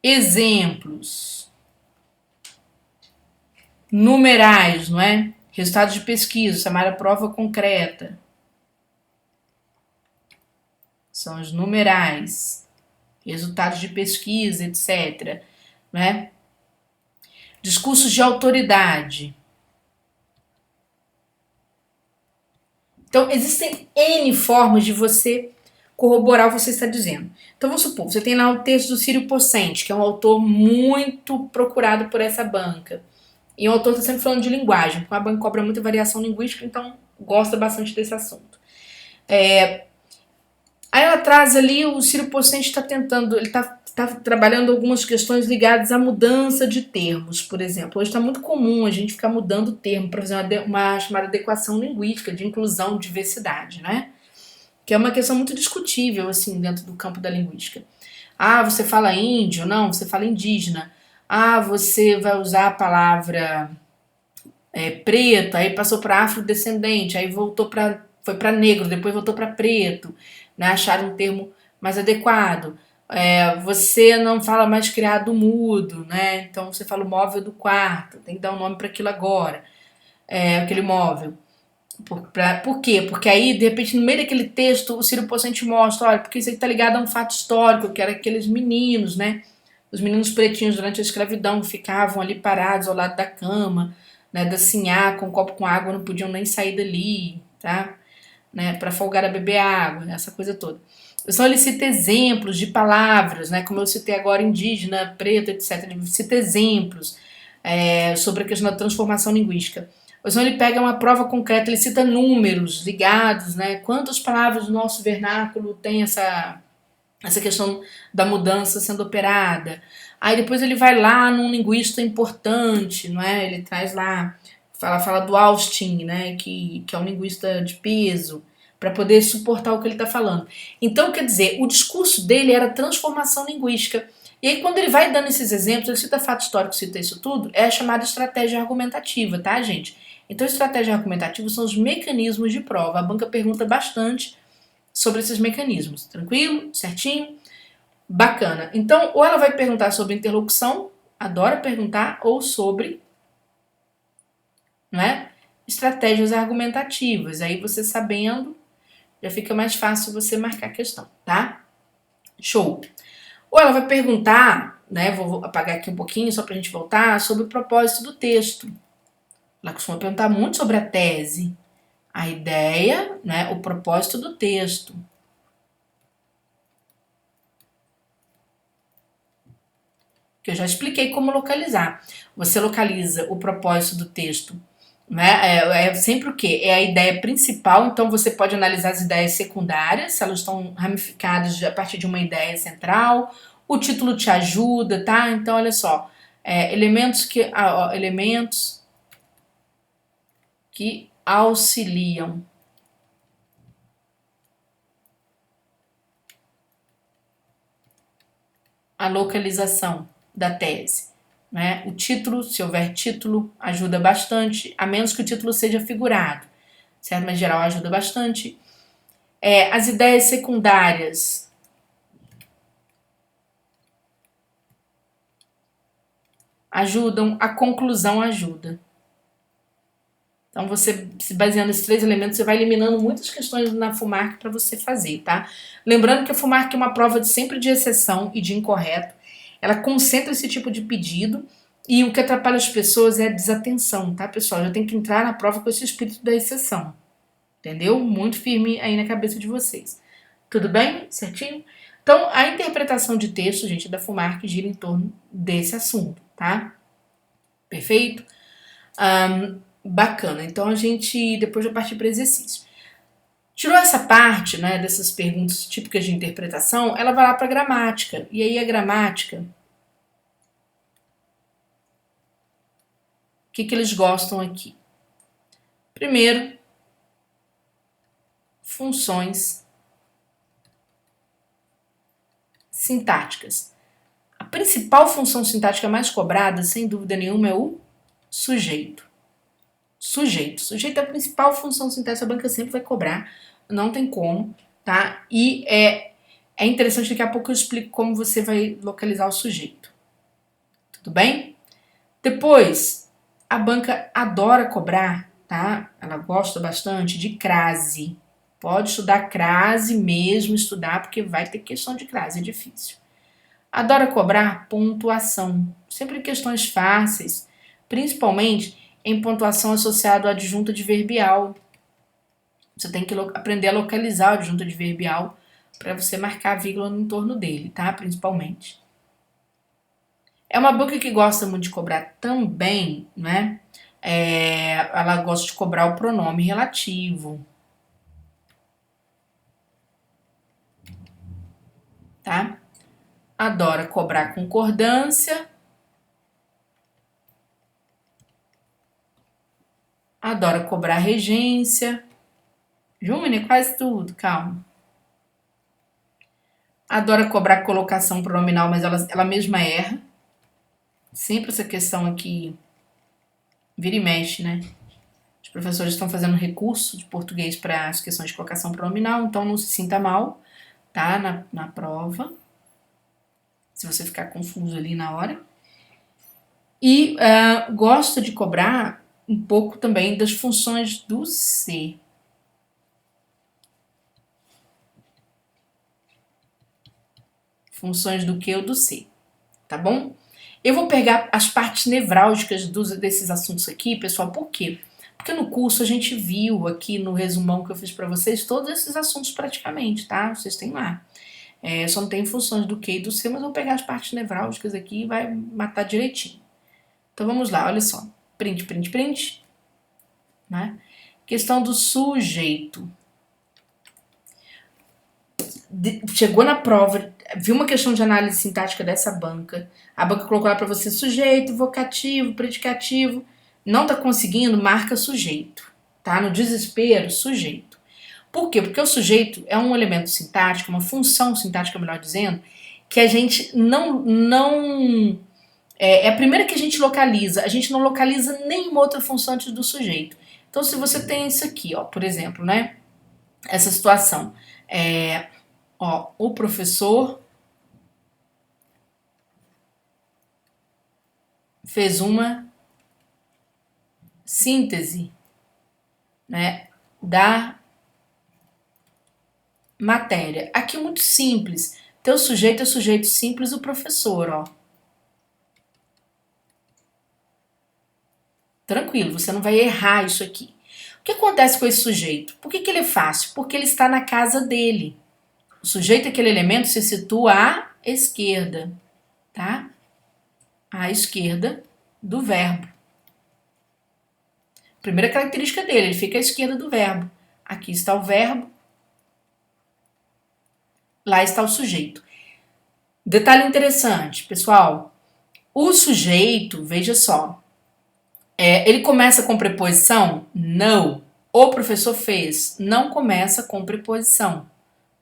Exemplos. Numerais, não é? Resultados de pesquisa, chamada prova concreta. São os numerais. Resultados de pesquisa, etc. Né? Discursos de autoridade. Então, existem N formas de você corroborar o que você está dizendo. Então, vamos supor, você tem lá o texto do Círio Pocente, que é um autor muito procurado por essa banca. E o autor está sempre falando de linguagem, porque a banca cobra muita variação linguística, então gosta bastante desse assunto. Aí ela traz ali, o Círio Pocente está tentando, ele está trabalhando algumas questões ligadas à mudança de termos, por exemplo. Hoje está muito comum a gente ficar mudando o termo para fazer uma chamada adequação linguística, de inclusão, diversidade, né? Que é uma questão muito discutível, assim, dentro do campo da linguística. Ah, você fala índio? Não, você fala indígena. Ah, você vai usar a palavra preto, aí passou para afrodescendente, aí foi para negro, depois voltou para preto, né? Acharam um termo mais adequado. Você não fala mais criado mudo, né? Então você fala o móvel do quarto, tem que dar um nome para aquilo agora, aquele móvel. Por quê? Porque aí, de repente, no meio daquele texto, o Ciro Pocente mostra, olha, porque isso aí tá ligado a um fato histórico, que era aqueles meninos, né? Os meninos pretinhos durante a escravidão ficavam ali parados ao lado da cama, né? Da sinhá, com um copo com água, não podiam nem sair dali, tá? Né? Para folgar a beber água, essa coisa toda. Então ele cita exemplos de palavras, né? Como eu citei agora, indígena, preto, etc. Ele cita exemplos sobre a questão da transformação linguística. Ou senão ele pega uma prova concreta, ele cita números ligados, né? Quantas palavras do nosso vernáculo tem essa questão da mudança sendo operada. Aí depois ele vai lá num linguista importante, não é? Ele traz lá, fala do Austin, né? Que é um linguista de peso, para poder suportar o que ele está falando. Então, quer dizer, o discurso dele era transformação linguística. E aí, quando ele vai dando esses exemplos, ele cita fato histórico, cita isso tudo, é a chamada estratégia argumentativa, tá, gente? Então, estratégia argumentativa são os mecanismos de prova. A banca pergunta bastante sobre esses mecanismos. Tranquilo? Certinho? Bacana. Então, ou ela vai perguntar sobre interlocução, adora perguntar, ou sobre, né, estratégias argumentativas. Aí você sabendo, já fica mais fácil você marcar a questão, tá? Show. Ou ela vai perguntar, né, vou apagar aqui um pouquinho só pra gente voltar, sobre o propósito do texto. Ela costuma perguntar muito sobre a tese, a ideia, né, o propósito do texto. Que eu já expliquei como localizar. Você localiza o propósito do texto, né? É sempre o quê? É a ideia principal, então você pode analisar as ideias secundárias, se elas estão ramificadas a partir de uma ideia central. O título te ajuda, tá? Então, olha só, elementos que auxiliam a localização da tese. Né? O título, se houver título, ajuda bastante, a menos que o título seja figurado, certo? Mas em geral ajuda bastante. As ideias secundárias ajudam, a conclusão ajuda. Então, você, se baseando nesses 3 elementos, você vai eliminando muitas questões na FUMARC para você fazer, tá? Lembrando que a FUMARC é uma prova sempre de exceção e de incorreto. Ela concentra esse tipo de pedido E o que atrapalha as pessoas é a desatenção, tá, pessoal? Já tem que entrar na prova com esse espírito da exceção. Entendeu? Muito firme aí na cabeça de vocês. Tudo bem? Certinho? Então, a interpretação de texto, gente, da FUMARC gira em torno desse assunto, tá? Perfeito? Bacana. Então, a gente depois vai partir para exercício. Tirou essa parte, né, dessas perguntas típicas de interpretação, ela vai lá para a gramática. E aí a gramática, o que eles gostam aqui? Primeiro, funções sintáticas. A principal função sintática mais cobrada, sem dúvida nenhuma, é o sujeito. Sujeito é a principal função sintática, a banca sempre vai cobrar, não tem como, tá? E é interessante, daqui a pouco eu explico como você vai localizar o sujeito. Tudo bem? Depois, a banca adora cobrar, tá? Ela gosta bastante de crase. Pode estudar crase mesmo, estudar, porque vai ter questão de crase, é difícil. Adora cobrar pontuação, sempre questões fáceis, principalmente em pontuação associada ao adjunto adverbial. Você tem que aprender a localizar o adjunto adverbial para você marcar a vírgula no entorno dele, tá? Principalmente. É uma banca que gosta muito de cobrar também, né? Ela gosta de cobrar o pronome relativo, tá? Adora cobrar concordância. Adora cobrar regência. Júnior, quase tudo, calma. Adora cobrar colocação pronominal, mas ela mesma erra. Sempre essa questão aqui vira e mexe, né? Os professores estão fazendo recurso de português para as questões de colocação pronominal, então não se sinta mal, tá? Na prova. Se você ficar confuso ali na hora. E gosto de cobrar um pouco também das funções do ser. Funções do que ou do ser, tá bom? Eu vou pegar as partes nevrálgicas desses assuntos aqui, pessoal, por quê? Porque no curso a gente viu aqui no resumão que eu fiz para vocês todos esses assuntos praticamente, tá? Vocês têm lá. Só não tem funções do que e do ser, mas eu vou pegar as partes nevrálgicas aqui e vai matar direitinho. Então vamos lá, olha só. Print, print, print. Né? Questão do sujeito. Chegou na prova, viu uma questão de análise sintática dessa banca, a banca colocou lá para você sujeito, vocativo, predicativo, não tá conseguindo, marca sujeito, tá? No desespero, sujeito. Por quê? Porque o sujeito é um elemento sintático, uma função sintática, melhor dizendo, que a gente não é a primeira que a gente não localiza nenhuma outra função antes do sujeito. Então, se você tem isso aqui, ó, por exemplo, né? Essa situação, o professor fez uma síntese, né, da matéria. Aqui muito simples. Teu sujeito é sujeito simples, o professor, ó. Tranquilo, você não vai errar isso aqui. O que acontece com esse sujeito? Por que ele é fácil? Porque ele está na casa dele. O sujeito, aquele elemento, se situa à esquerda, tá? À esquerda do verbo. Primeira característica dele, ele fica à esquerda do verbo. Aqui está o verbo, lá está o sujeito. Detalhe interessante, pessoal. O sujeito, veja só, ele começa com preposição? Não. O professor fez. Não começa com preposição.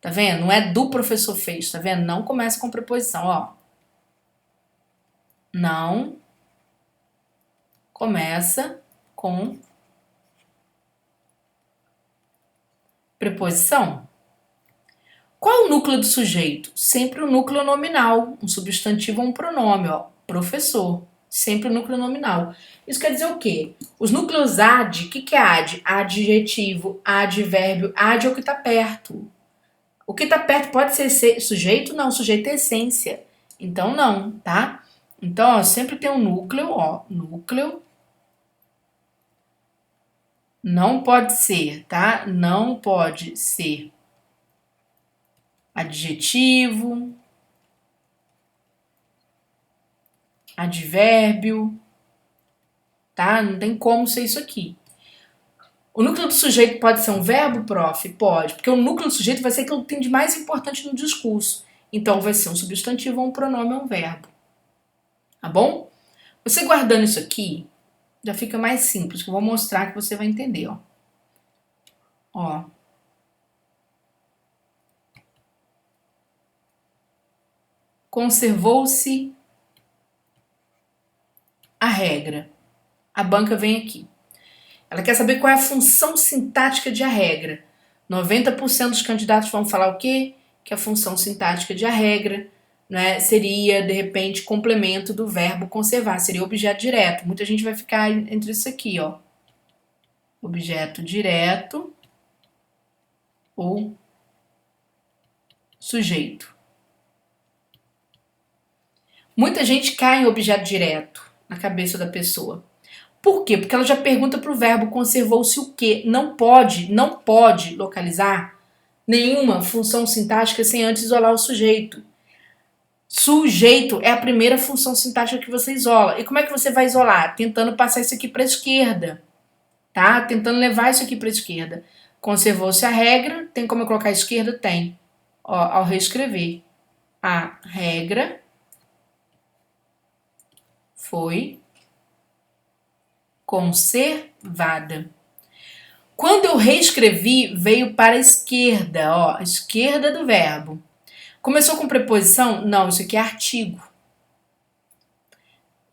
Tá vendo? Não é do professor fez, tá vendo? Não começa com preposição, ó. Não começa com preposição. Qual é o núcleo do sujeito? Sempre o núcleo nominal, um substantivo ou um pronome, ó. Professor. Sempre o núcleo nominal. Isso quer dizer o quê? Os núcleos ad, o que é ad? Adjetivo, advérbio, ad é o que está perto. O que está perto pode ser sujeito? Não, sujeito é essência. Então não, tá? Então, ó, sempre tem um núcleo, ó, núcleo. Não pode ser, tá? Não pode ser adjetivo, advérbio, tá? Não tem como ser isso aqui. O núcleo do sujeito pode ser um verbo, prof? Pode, porque o núcleo do sujeito vai ser aquilo que tem de mais importante no discurso. Então, vai ser um substantivo ou um pronome ou um verbo. Tá bom? Você guardando isso aqui, já fica mais simples, que eu vou mostrar que você vai entender, ó. Ó. Conservou-se a regra. A banca vem aqui. Ela quer saber qual é a função sintática de a regra. 90% dos candidatos vão falar o quê? Que a função sintática de a regra, né, seria, de repente, complemento do verbo conservar, seria objeto direto. Muita gente vai ficar entre isso aqui, ó. Objeto direto ou sujeito. Muita gente cai em objeto direto na cabeça da pessoa. Por quê? Porque ela já pergunta para o verbo conservou-se o quê? Não pode localizar nenhuma função sintática sem antes isolar o sujeito. Sujeito é a primeira função sintática que você isola. E como é que você vai isolar? Tentando passar isso aqui para a esquerda, tá? Tentando levar isso aqui para a esquerda. Conservou-se a regra, tem como eu colocar a esquerda? Tem. Ó, ao reescrever, a regra foi conservada. Quando eu reescrevi, veio para a esquerda, ó, a esquerda do verbo. Começou com preposição? Não, isso aqui é artigo.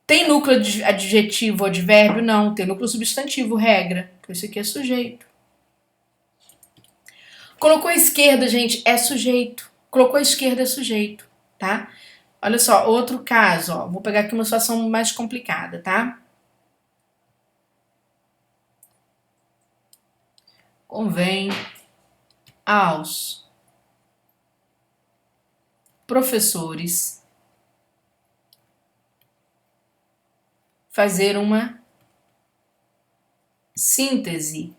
Tem núcleo adjetivo ou advérbio? Não. Tem núcleo substantivo, regra. Então isso aqui é sujeito. Colocou a esquerda, gente, é sujeito. Colocou a esquerda, é sujeito, tá? Olha só, outro caso, ó. Vou pegar aqui uma situação mais complicada, tá? Convém aos professores fazer uma síntese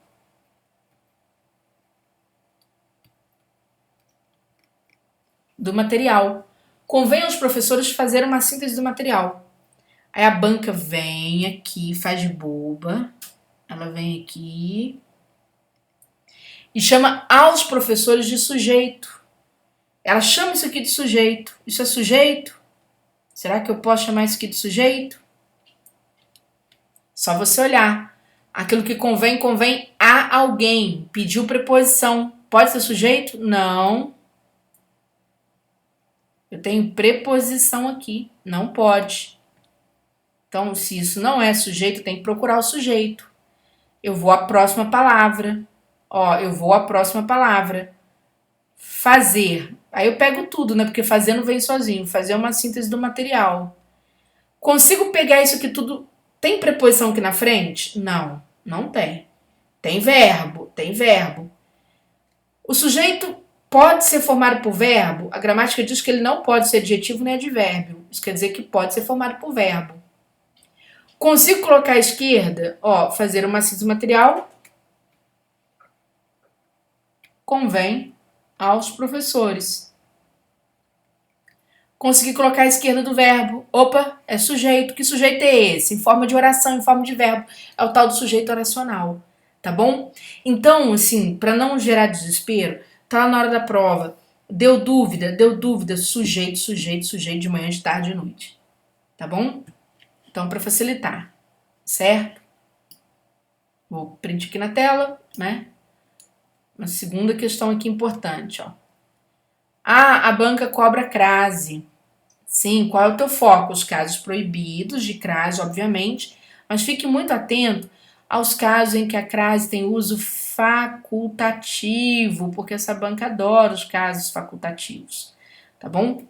do material. Convém aos professores fazer uma síntese do material. Aí a banca vem aqui, faz de boba. Ela vem aqui e chama aos professores de sujeito. Ela chama isso aqui de sujeito. Isso é sujeito? Será que eu posso chamar isso aqui de sujeito? Só você olhar. Aquilo que convém, convém a alguém. Pediu preposição. Pode ser sujeito? Não. Eu tenho preposição aqui. Não pode. Então, se isso não é sujeito, tem que procurar o sujeito. Eu vou à próxima palavra. Ó, eu vou à próxima palavra. Fazer. Aí eu pego tudo, né? Porque fazer não vem sozinho. Fazer é uma síntese do material. Consigo pegar isso aqui tudo. Tem preposição aqui na frente? Não, não tem. Tem verbo, tem verbo. O sujeito pode ser formado por verbo? A gramática diz que ele não pode ser adjetivo nem advérbio. Isso quer dizer que pode ser formado por verbo. Consigo colocar à esquerda? Ó, fazer uma síntese material convém aos professores. Consegui colocar à esquerda do verbo. Opa, é sujeito. Que sujeito é esse? Em forma de oração, em forma de verbo. É o tal do sujeito oracional. Tá bom? Então, assim, para não gerar desespero, tá lá na hora da prova. Deu dúvida, sujeito, sujeito, sujeito, de manhã, de tarde, de noite. Tá bom? Então, para facilitar, certo? Vou print aqui na tela, né? Uma segunda questão aqui importante, ó. Ah, a banca cobra crase. Sim, qual é o teu foco? Os casos proibidos de crase, obviamente, mas fique muito atento aos casos em que a crase tem uso facultativo, porque essa banca adora os casos facultativos, tá bom?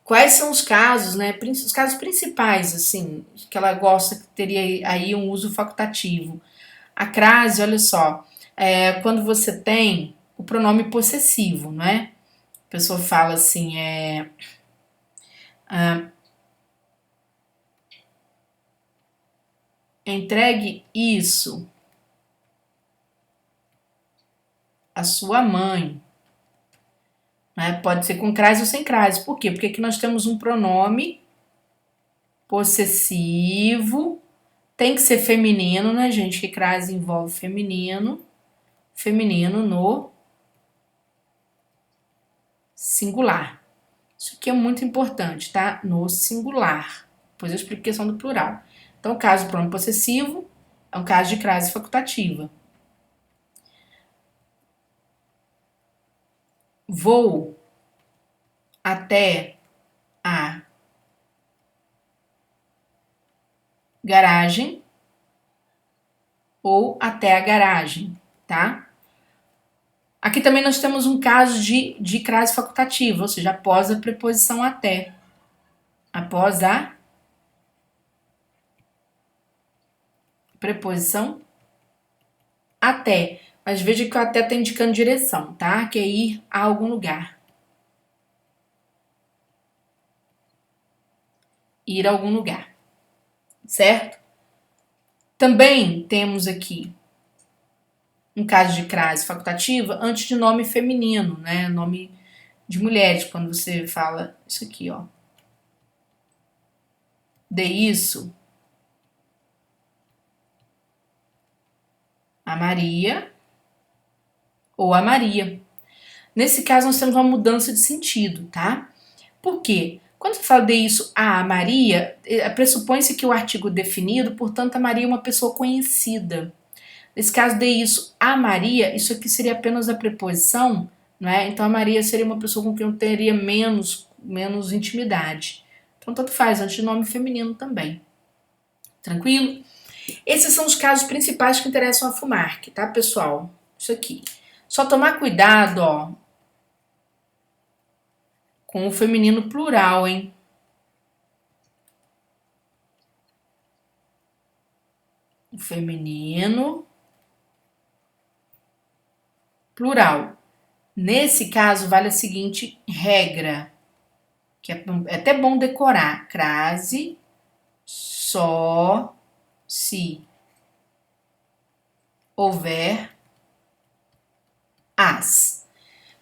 Quais são os casos, né? Os casos principais, assim, que ela gosta que teria aí um uso facultativo. A crase, olha só, quando você tem o pronome possessivo, não é? A pessoa fala assim, Entregue isso à sua mãe. Né? Pode ser com crase ou sem crase. Por quê? Porque aqui nós temos um pronome possessivo. Tem que ser feminino, né, gente? Que crase envolve feminino. Feminino no singular. Isso aqui é muito importante, tá? No singular. Depois eu explico a questão do plural. Então, o caso do pronome possessivo é um caso de crase facultativa. Vou até a garagem ou até a garagem, tá? Aqui também nós temos um caso de crase facultativa, ou seja, após a preposição até. Após a preposição até. Mas veja que o até está indicando direção, tá? Que é ir a algum lugar. Ir a algum lugar. Certo? Também temos aqui um caso de crase facultativa antes de nome feminino, né? Nome de mulheres, quando você fala isso aqui, ó. Dê isso a Maria ou a Maria. Nesse caso, nós temos uma mudança de sentido, tá? Por quê? Quando você fala dê isso a Maria, pressupõe-se que o artigo definido, portanto, a Maria é uma pessoa conhecida. Nesse caso, dê isso a Maria, isso aqui seria apenas a preposição, não é? Então, a Maria seria uma pessoa com quem eu teria menos intimidade. Então, tanto faz, antes de nome feminino também. Tranquilo? Esses são os casos principais que interessam a FUMARC, tá, pessoal? Isso aqui. Só tomar cuidado, ó, com o feminino plural, hein? O feminino plural. Nesse caso, vale a seguinte regra, que é até bom decorar. Crase só se houver as.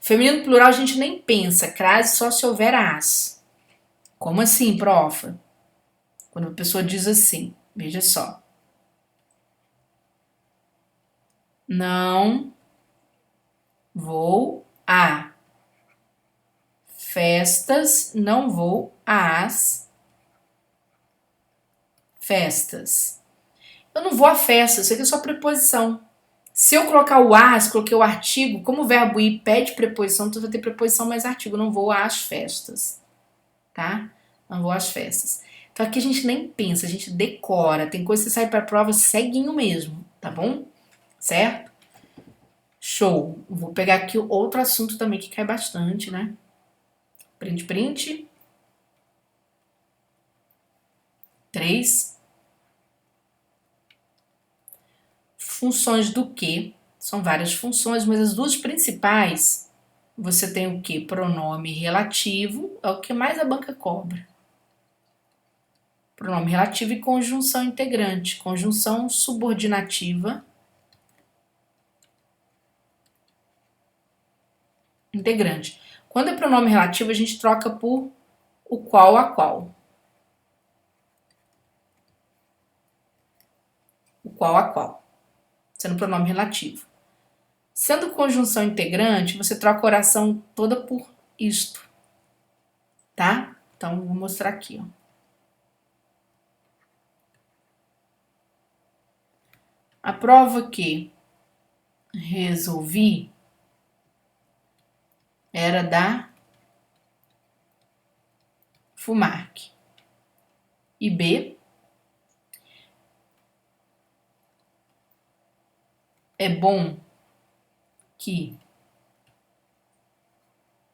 Feminino plural a gente nem pensa. Crase só se houver as. Como assim, profa? Quando a pessoa diz assim, veja só. Não vou a festas, não vou às festas. Eu não vou a festas, isso aqui é só preposição. Se eu colocar o as, coloquei o artigo, como o verbo ir pede preposição, então vai ter preposição mais artigo. Não vou às festas, tá? Não vou às festas. Então aqui a gente nem pensa, a gente decora. Tem coisa que você sai para a prova ceguinho mesmo, tá bom? Certo? Show. Vou pegar aqui outro assunto também que cai bastante, né? Print. 3. Funções do que? São várias funções, mas as duas principais, você tem o que? Pronome relativo, é o que mais a banca cobra. Pronome relativo e conjunção integrante. Conjunção subordinativa integrante. Quando é pronome relativo, a gente troca por o qual a qual. O qual a qual. Sendo pronome relativo. Sendo conjunção integrante, você troca a oração toda por isto. Tá? Então, vou mostrar aqui, ó. A prova que resolvi era da FUMARC. E B, é bom que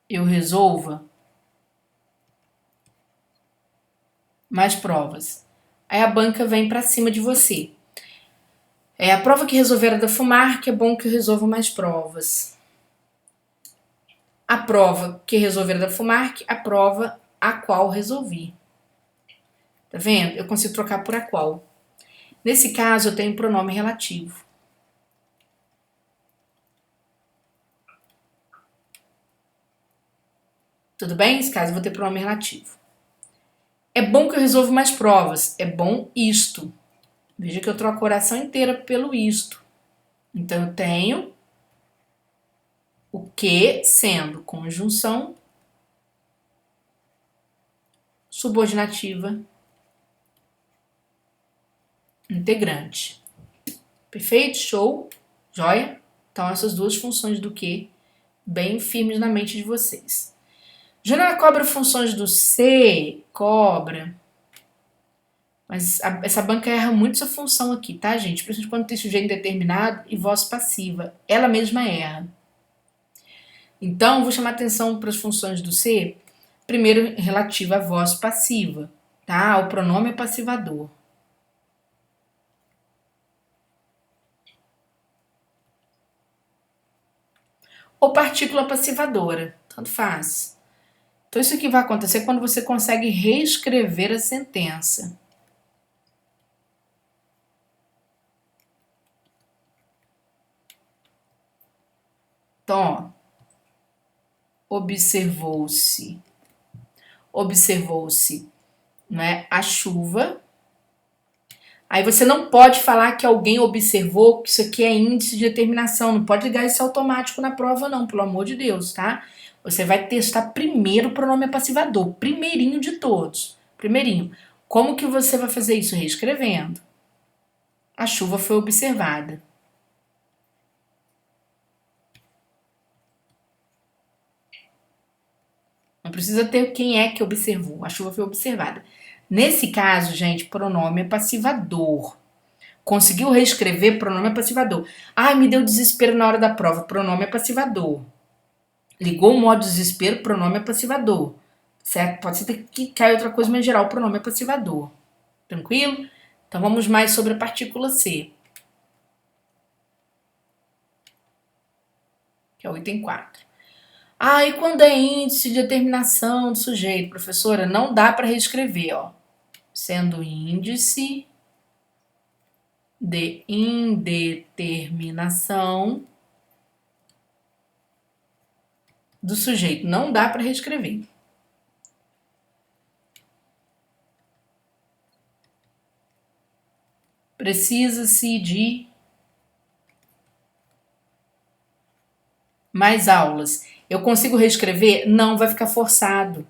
eu resolva mais provas. Aí a banca vem para cima de você. A prova que resolver era da FUMARC, é bom que eu resolva mais provas. A prova que resolver da FUMARC, a prova a qual resolvi. Tá vendo? Eu consigo trocar por a qual. Nesse caso, eu tenho pronome relativo. Tudo bem? Nesse caso, eu vou ter pronome relativo. É bom que eu resolva mais provas. É bom isto. Veja que eu troco a oração inteira pelo isto. Então, eu tenho o que sendo conjunção subordinativa integrante. Perfeito? Show? Joia? Então, essas duas funções do que bem firmes na mente de vocês. Júnior cobra funções do C, cobra. Mas essa banca erra muito essa função aqui, tá, gente? Principalmente quando tem sujeito indeterminado e voz passiva. Ela mesma erra. Então, vou chamar atenção para as funções do C. Primeiro, relativa à voz passiva, tá? O pronome passivador. Ou partícula passivadora, tanto faz. Então, isso aqui vai acontecer quando você consegue reescrever a sentença. Então, ó, observou-se, né, a chuva. Aí você não pode falar que alguém observou que isso aqui é índice de determinação. Não pode ligar isso automático na prova, não, pelo amor de Deus, tá? Você vai testar primeiro o pronome passivador, primeirinho de todos. Primeirinho. Como que você vai fazer isso? Reescrevendo. A chuva foi observada. Não precisa ter quem é que observou. A chuva foi observada. Nesse caso, gente, pronome é passivador. Conseguiu reescrever, pronome é passivador. Ai, me deu desespero na hora da prova, pronome é passivador. Ligou o modo desespero, pronome é passivador. Certo? Pode ser que caia outra coisa, mas em geral o pronome é passivador. Tranquilo? Então vamos mais sobre a partícula C, que é o item 4. Ah, e quando é índice de determinação do sujeito, professora, não dá para reescrever, ó. Sendo índice de indeterminação do sujeito. Não dá para reescrever. Precisa-se de mais aulas. Eu consigo reescrever? Não, vai ficar forçado.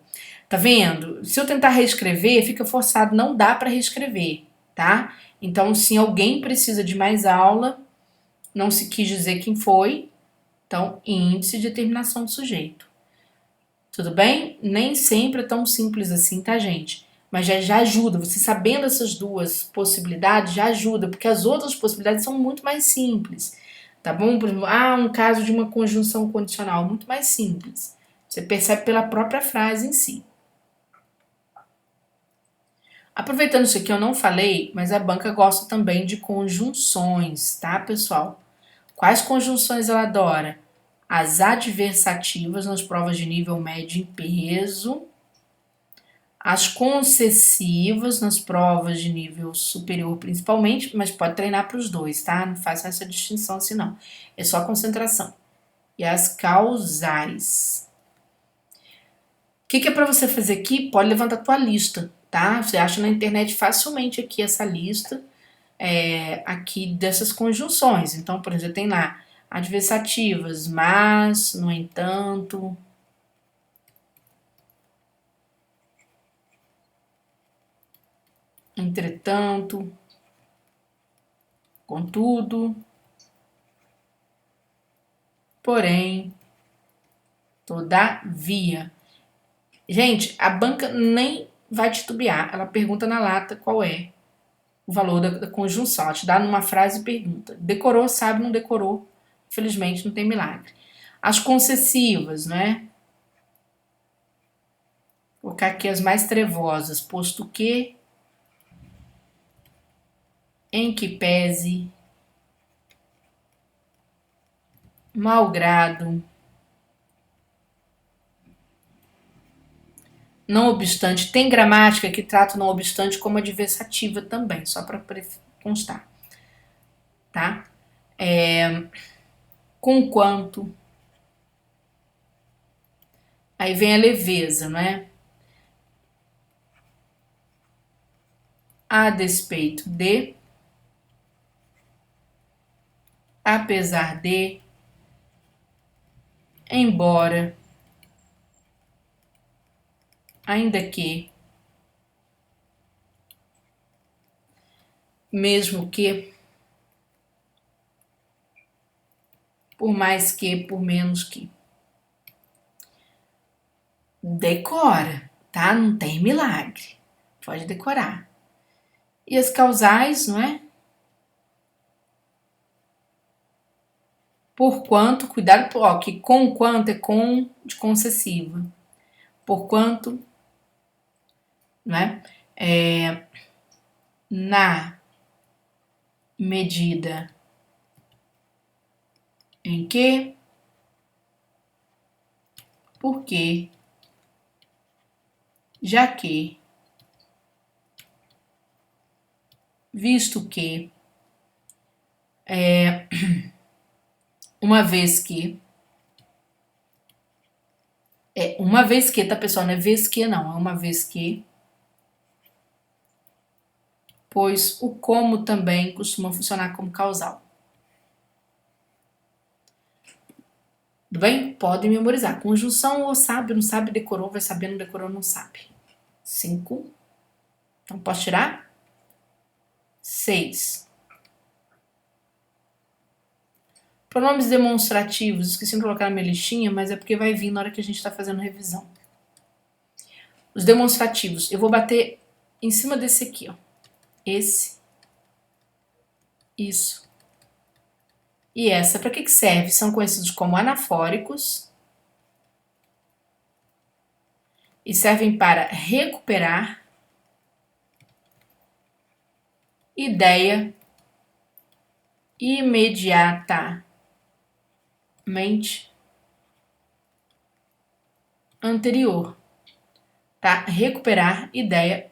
Tá vendo? Se eu tentar reescrever, fica forçado, não dá para reescrever, tá? Então, se alguém precisa de mais aula, não se quis dizer quem foi, então, índice de determinação do sujeito. Tudo bem? Nem sempre é tão simples assim, tá, gente? Mas já ajuda. Você sabendo essas duas possibilidades já ajuda, porque as outras possibilidades são muito mais simples. Tá bom? Por exemplo, um caso de uma conjunção condicional, muito mais simples. Você percebe pela própria frase em si. Aproveitando isso aqui, eu não falei, mas a banca gosta também de conjunções, tá, pessoal? Quais conjunções ela adora? As adversativas nas provas de nível médio em peso, as concessivas nas provas de nível superior principalmente, mas pode treinar para os dois, tá? Não faça essa distinção assim não. É só concentração. E as causais. O que é para você fazer aqui? Pode levantar a tua lista, tá? Você acha na internet facilmente aqui essa lista aqui dessas conjunções. Então, por exemplo, tem lá adversativas, mas, no entanto, entretanto, contudo, porém, todavia. Gente, a banca nem vai titubear. Ela pergunta na lata qual é o valor da conjunção. Ela te dá numa frase e pergunta. Decorou, sabe, não decorou. Infelizmente, não tem milagre. As concessivas, né? Vou colocar aqui as mais trevosas. Posto que, em que pese, malgrado, Não obstante, tem gramática que trata o não obstante como adversativa também, só para constar, tá? Conquanto. Aí vem a leveza, não é? A despeito de, apesar de, embora, ainda que, mesmo que, por mais que, por menos que. Decora, tá? Não tem milagre. Pode decorar. E as causais, não é? Por quanto, cuidado, ó, que com quanto é com de concessiva. Por quanto, não é? Na medida em que, porque, já que, visto que, uma vez que, uma vez que, tá pessoal, não é vez que não, é uma vez que, pois o como também costuma funcionar como causal. Tudo bem? Pode memorizar. Conjunção ou sabe, não sabe, decorou, vai saber, não decorou, não sabe. 5. Então, posso tirar? 6. Pronomes demonstrativos, esqueci de colocar na minha listinha, mas é porque vai vir na hora que a gente está fazendo revisão. Os demonstrativos, eu vou bater em cima desse aqui, ó. Esse, isso e essa. Para que serve? São conhecidos como anafóricos e servem para recuperar ideia imediatamente anterior, tá? Recuperar ideia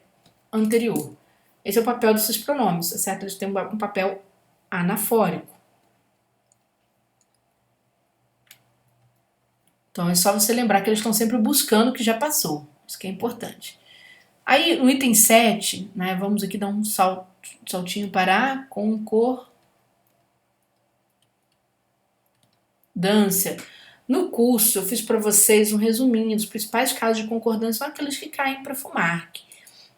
anterior. Esse é o papel desses pronomes, tá certo? Eles têm um papel anafórico. Então é só você lembrar que eles estão sempre buscando o que já passou. Isso que é importante. Aí no item 7, né, vamos aqui dar um saltinho para a concordância. No curso eu fiz para vocês um resuminho dos principais casos de concordância, são aqueles que caem para FUMARC.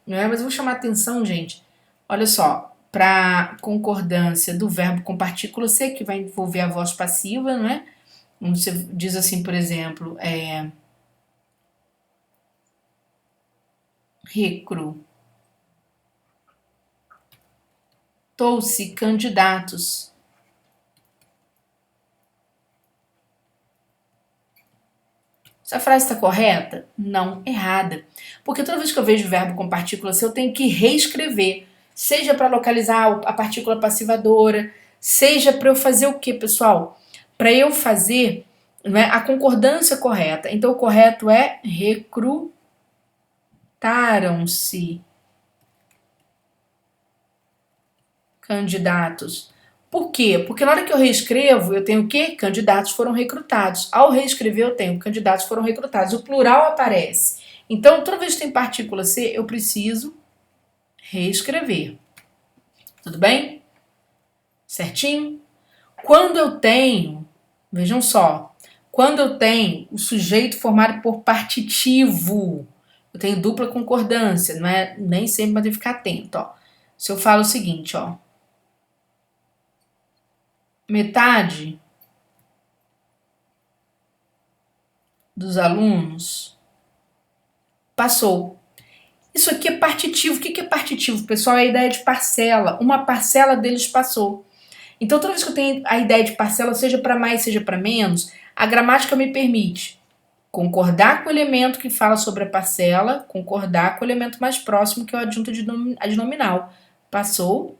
Né? Mas eu vou chamar a atenção, gente. Olha só, para concordância do verbo com partícula C, que vai envolver a voz passiva, não é? Você diz assim, por exemplo, recrutou-se candidatos. Essa frase está correta? Não, errada. Porque toda vez que eu vejo verbo com partícula C, eu tenho que reescrever. Seja para localizar a partícula passivadora, seja para eu fazer o quê, pessoal? Para eu fazer, né, a concordância correta. Então, o correto é recrutaram-se candidatos. Por quê? Porque na hora que eu reescrevo, eu tenho o quê? Candidatos foram recrutados. Ao reescrever, eu tenho candidatos foram recrutados. O plural aparece. Então, toda vez que tem partícula C, eu preciso reescrever. Tudo bem? Certinho? Quando eu tenho, vejam só, quando eu tenho o sujeito formado por partitivo, eu tenho dupla concordância, não é? Nem sempre, mas tem que ficar atento, ó. Se eu falo o seguinte, ó. Metade dos alunos passou. Isso aqui é partitivo. O que é partitivo, pessoal? É a ideia de parcela. Uma parcela deles passou. Então, toda vez que eu tenho a ideia de parcela, seja para mais, seja para menos, a gramática me permite concordar com o elemento que fala sobre a parcela, concordar com o elemento mais próximo, que é o adjunto adnominal. Passou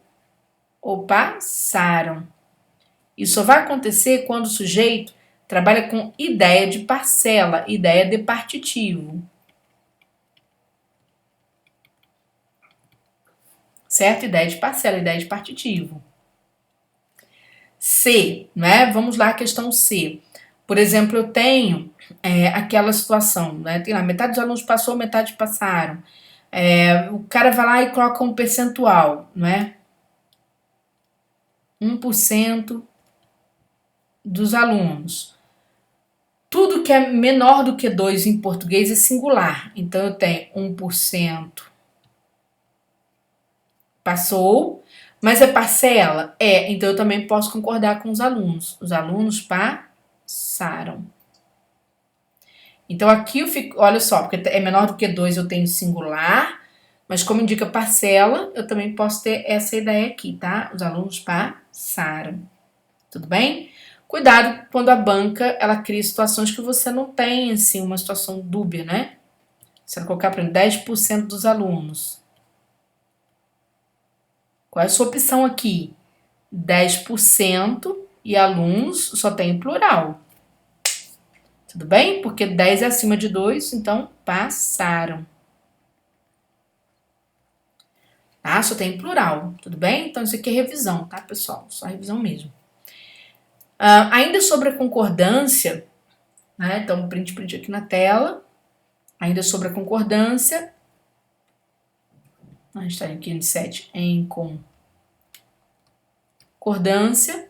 ou passaram. Isso só vai acontecer quando o sujeito trabalha com ideia de parcela, ideia de partitivo. certo? Ideia de parcela, ideia de partitivo. C, né? Vamos lá, a questão C. Por exemplo, eu tenho aquela situação, né? Tem lá, metade dos alunos passou, metade passaram. O cara vai lá e coloca um percentual, não é? 1% dos alunos. Tudo que é menor do que 2 em português é singular. Então, eu tenho 1% passou, mas é parcela? É, então eu também posso concordar com os alunos. Os alunos passaram. Então, aqui eu fico, olha só, porque é menor do que 2 eu tenho singular, mas como indica parcela, eu também posso ter essa ideia aqui, tá? Os alunos passaram. Tudo bem? Cuidado quando a banca ela cria situações que você não tem, assim, uma situação dúbia, né? Se ela colocar, por exemplo, 10% dos alunos. Qual é a sua opção aqui? 10% e alunos só tem plural. Tudo bem? Porque 10 é acima de 2, então passaram. Tá? Só tem plural. Tudo bem? Então isso aqui é revisão, tá, pessoal? Só revisão mesmo. Ainda sobre a concordância, né? Então, print aqui na tela. Ainda sobre a concordância. A gente está aqui no 7 em concordância.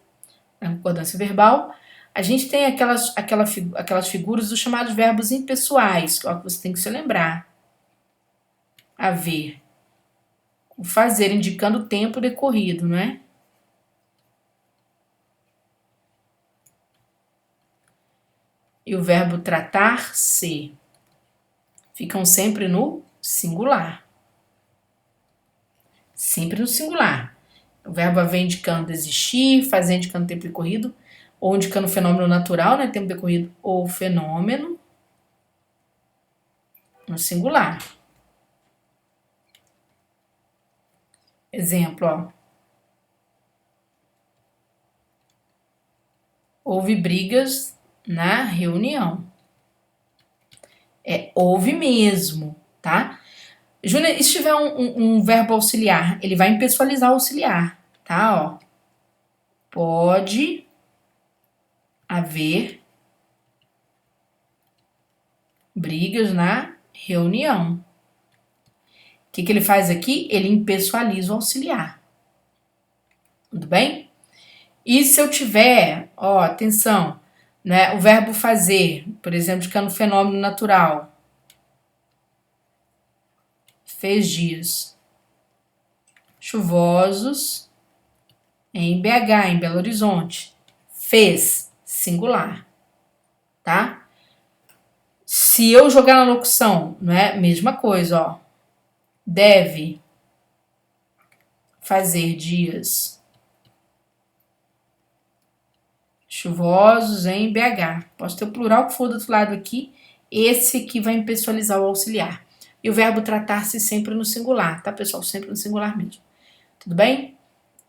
Concordância verbal. A gente tem aquelas figuras dos chamados verbos impessoais, que você tem que se lembrar. Haver. O fazer, indicando o tempo decorrido, não é? E o verbo tratar-se ficam sempre no singular. Sempre no singular. O verbo haver indicando existir, fazer indicando tempo decorrido, ou indicando fenômeno natural, né? Tempo decorrido, ou fenômeno no singular. Exemplo, ó. Houve brigas na reunião. Houve mesmo, tá? Júnior, e se tiver um verbo auxiliar, ele vai impessoalizar o auxiliar, tá? Ó. Pode haver brigas na reunião. O que ele faz aqui? Ele impessoaliza o auxiliar. Tudo bem? E se eu tiver, ó, atenção, né, o verbo fazer, por exemplo, ficando fenômeno natural. Fez dias chuvosos em BH, em Belo Horizonte. Fez, singular, tá? Se eu jogar na locução, não é? Mesma coisa, ó. Deve fazer dias chuvosos em BH. Posso ter o plural que for do outro lado aqui. Esse aqui vai impessoalizar o auxiliar. E o verbo tratar-se sempre no singular, tá, pessoal? Sempre no singular mesmo. Tudo bem?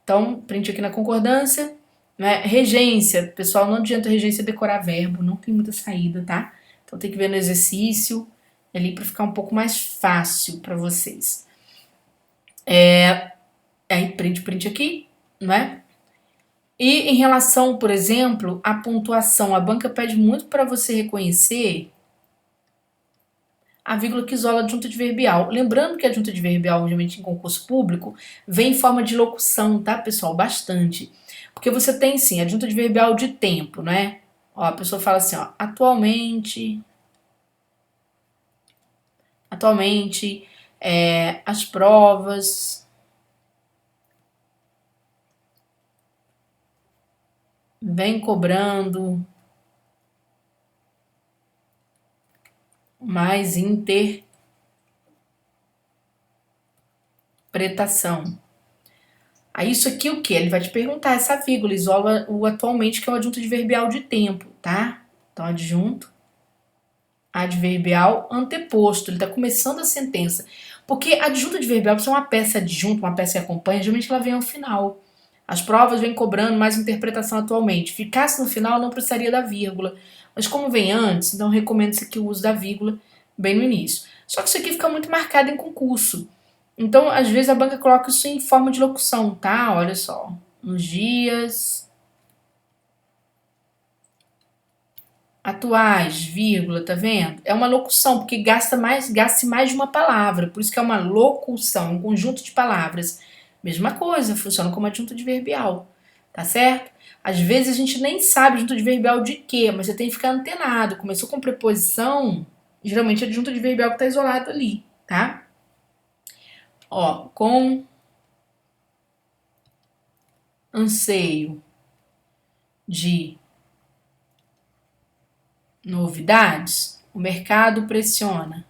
Então, print aqui na concordância. Né? Regência. Pessoal, não adianta regência decorar verbo. Não tem muita saída, tá? Então, tem que ver no exercício ali para ficar um pouco mais fácil para vocês. Aí, print aqui, né? E em relação, por exemplo, à pontuação, a banca pede muito para você reconhecer a vírgula que isola a adjunta adverbial. Lembrando que a adjunta adverbial, obviamente, em concurso público, vem em forma de locução, tá, pessoal? Bastante. Porque você tem, sim, a adjunta adverbial de tempo, né? Ó, a pessoa fala assim, ó, atualmente, as provas vem cobrando mais interpretação. Aí isso aqui o que? Ele vai te perguntar essa vírgula, isola o atualmente, que é o adjunto adverbial de tempo, tá? Então, adjunto adverbial anteposto, ele tá começando a sentença. Porque adjunto adverbial, se é uma peça adjunta, uma peça que acompanha, geralmente ela vem ao final. As provas vêm cobrando mais interpretação atualmente. Ficasse no final, não precisaria da vírgula. Mas como vem antes, então recomendo-se aqui o uso da vírgula bem no início. Só que isso aqui fica muito marcado em concurso. Então, às vezes a banca coloca isso em forma de locução, tá? Olha só. Nos dias atuais, vírgula, tá vendo? É uma locução, porque gasta mais de uma palavra, por isso que é uma locução, um conjunto de palavras. Mesma coisa, funciona como adjunto adverbial, tá certo? Às vezes a gente nem sabe adjunto adverbial de quê, mas você tem que ficar antenado. Começou com preposição, geralmente é adjunto adverbial que tá isolado ali, tá? Ó, com anseio de novidades, o mercado pressiona.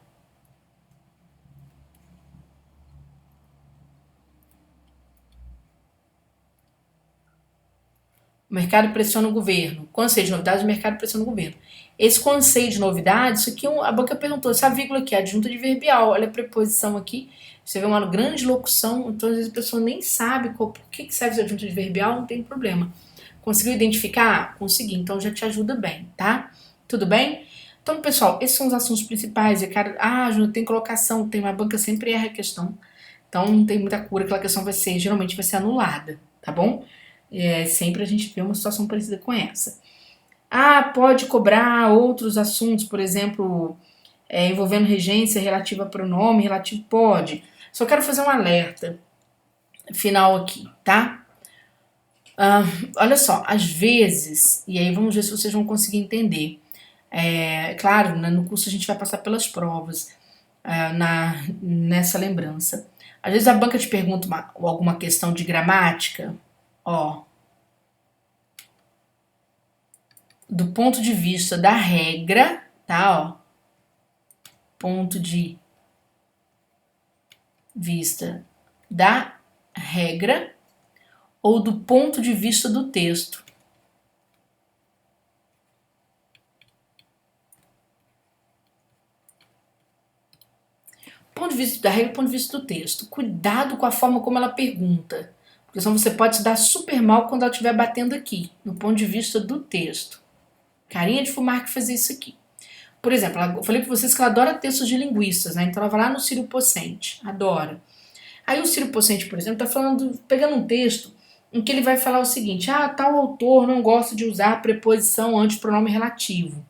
O mercado pressiona o governo. Conceito de novidades, o mercado pressiona o governo. Esse conceito de novidades, isso aqui a banca perguntou, essa vírgula aqui é adjunto adverbial, olha a preposição aqui, você vê uma grande locução, então às vezes a pessoa nem sabe por que serve esse adjunto adverbial, não tem problema. Conseguiu identificar? Consegui, então já te ajuda bem, tá? Tudo bem? Então, pessoal, esses são os assuntos principais. Júnior, tem colocação, tem uma banca sempre erra a questão. Então não tem muita cura, aquela questão geralmente vai ser anulada, tá bom? Sempre a gente vê uma situação parecida com essa. Pode cobrar outros assuntos, por exemplo, envolvendo regência relativa a pronome, relativo pode. Só quero fazer um alerta final aqui, tá? Olha só, às vezes, e aí vamos ver se vocês vão conseguir entender. Claro, né, no curso a gente vai passar pelas provas nessa lembrança. Às vezes a banca te pergunta alguma questão de gramática, ó, do ponto de vista da regra, tá, ó, ponto de vista da regra ou do ponto de vista do texto. Ponto de vista da regra, ponto de vista do texto. Cuidado com a forma como ela pergunta, porque senão você pode se dar super mal quando ela estiver batendo aqui, no ponto de vista do texto. Carinha de fumar que fazer isso aqui. Por exemplo, eu falei para vocês que ela adora textos de linguistas, né? Então ela vai lá no Ciro Pocente, adora. Aí o Ciro Pocente, por exemplo, está pegando um texto em que ele vai falar o seguinte: tal autor não gosta de usar preposição antes pronome relativo.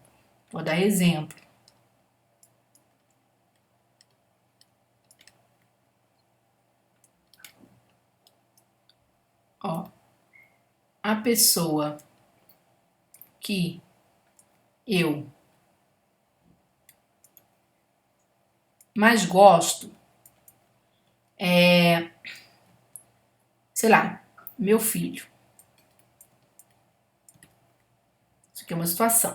Vou dar exemplo. Ó, a pessoa que eu mais gosto é, sei lá, meu filho. Isso aqui é uma situação.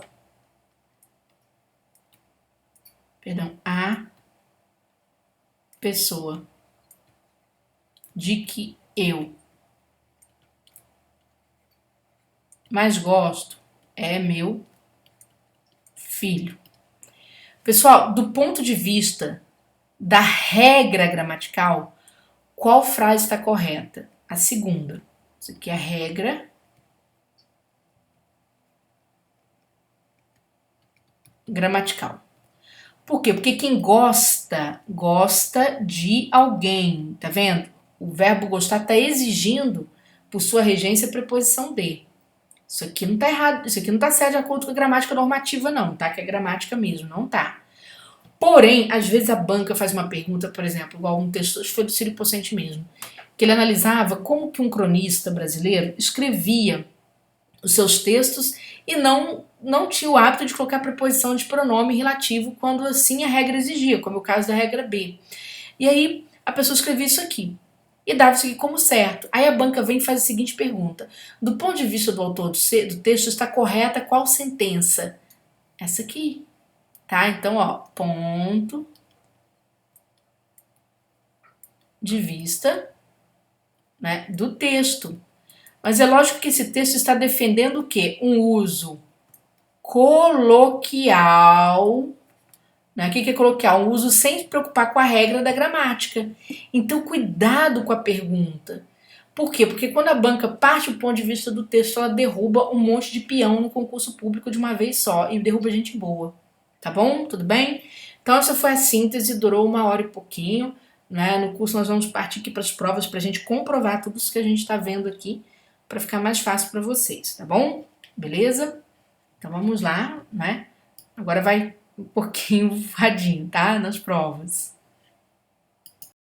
Perdão, a pessoa de que eu mais gosto é meu filho. Pessoal, do ponto de vista da regra gramatical, qual frase está correta? A segunda. Isso aqui é a regra gramatical. Por quê? Porque quem gosta, gosta de alguém, tá vendo? O verbo gostar está exigindo, por sua regência, a preposição de. Isso aqui não tá errado, isso aqui não tá certo de acordo com a gramática normativa, não, tá? Que é gramática mesmo, não tá. Porém, às vezes a banca faz uma pergunta, por exemplo, igual um texto, acho que foi do Ciro Pocente mesmo, que ele analisava como que um cronista brasileiro escrevia os seus textos e não tinha o hábito de colocar preposição de pronome relativo quando assim a regra exigia, como é o caso da regra B. E aí a pessoa escrevia isso aqui e dava isso aqui como certo. Aí a banca vem e faz a seguinte pergunta: do ponto de vista do autor do texto, está correta qual sentença? Essa aqui, tá? Então, ó, ponto de vista, né, do texto. Mas é lógico que esse texto está defendendo o quê? Um uso coloquial, né? O que é coloquial? Um uso sem se preocupar com a regra da gramática. Então, cuidado com a pergunta. Por quê? Porque quando a banca parte do ponto de vista do texto, ela derruba um monte de peão no concurso público de uma vez só e derruba gente boa. Tá bom? Tudo bem? Então, essa foi a síntese, durou 1 hora e pouquinho. né? No curso nós vamos partir aqui para as provas para a gente comprovar tudo isso que a gente está vendo aqui, para ficar mais fácil para vocês, tá bom? Beleza? Então vamos lá, né? Agora vai um pouquinho vadinho, tá? Nas provas.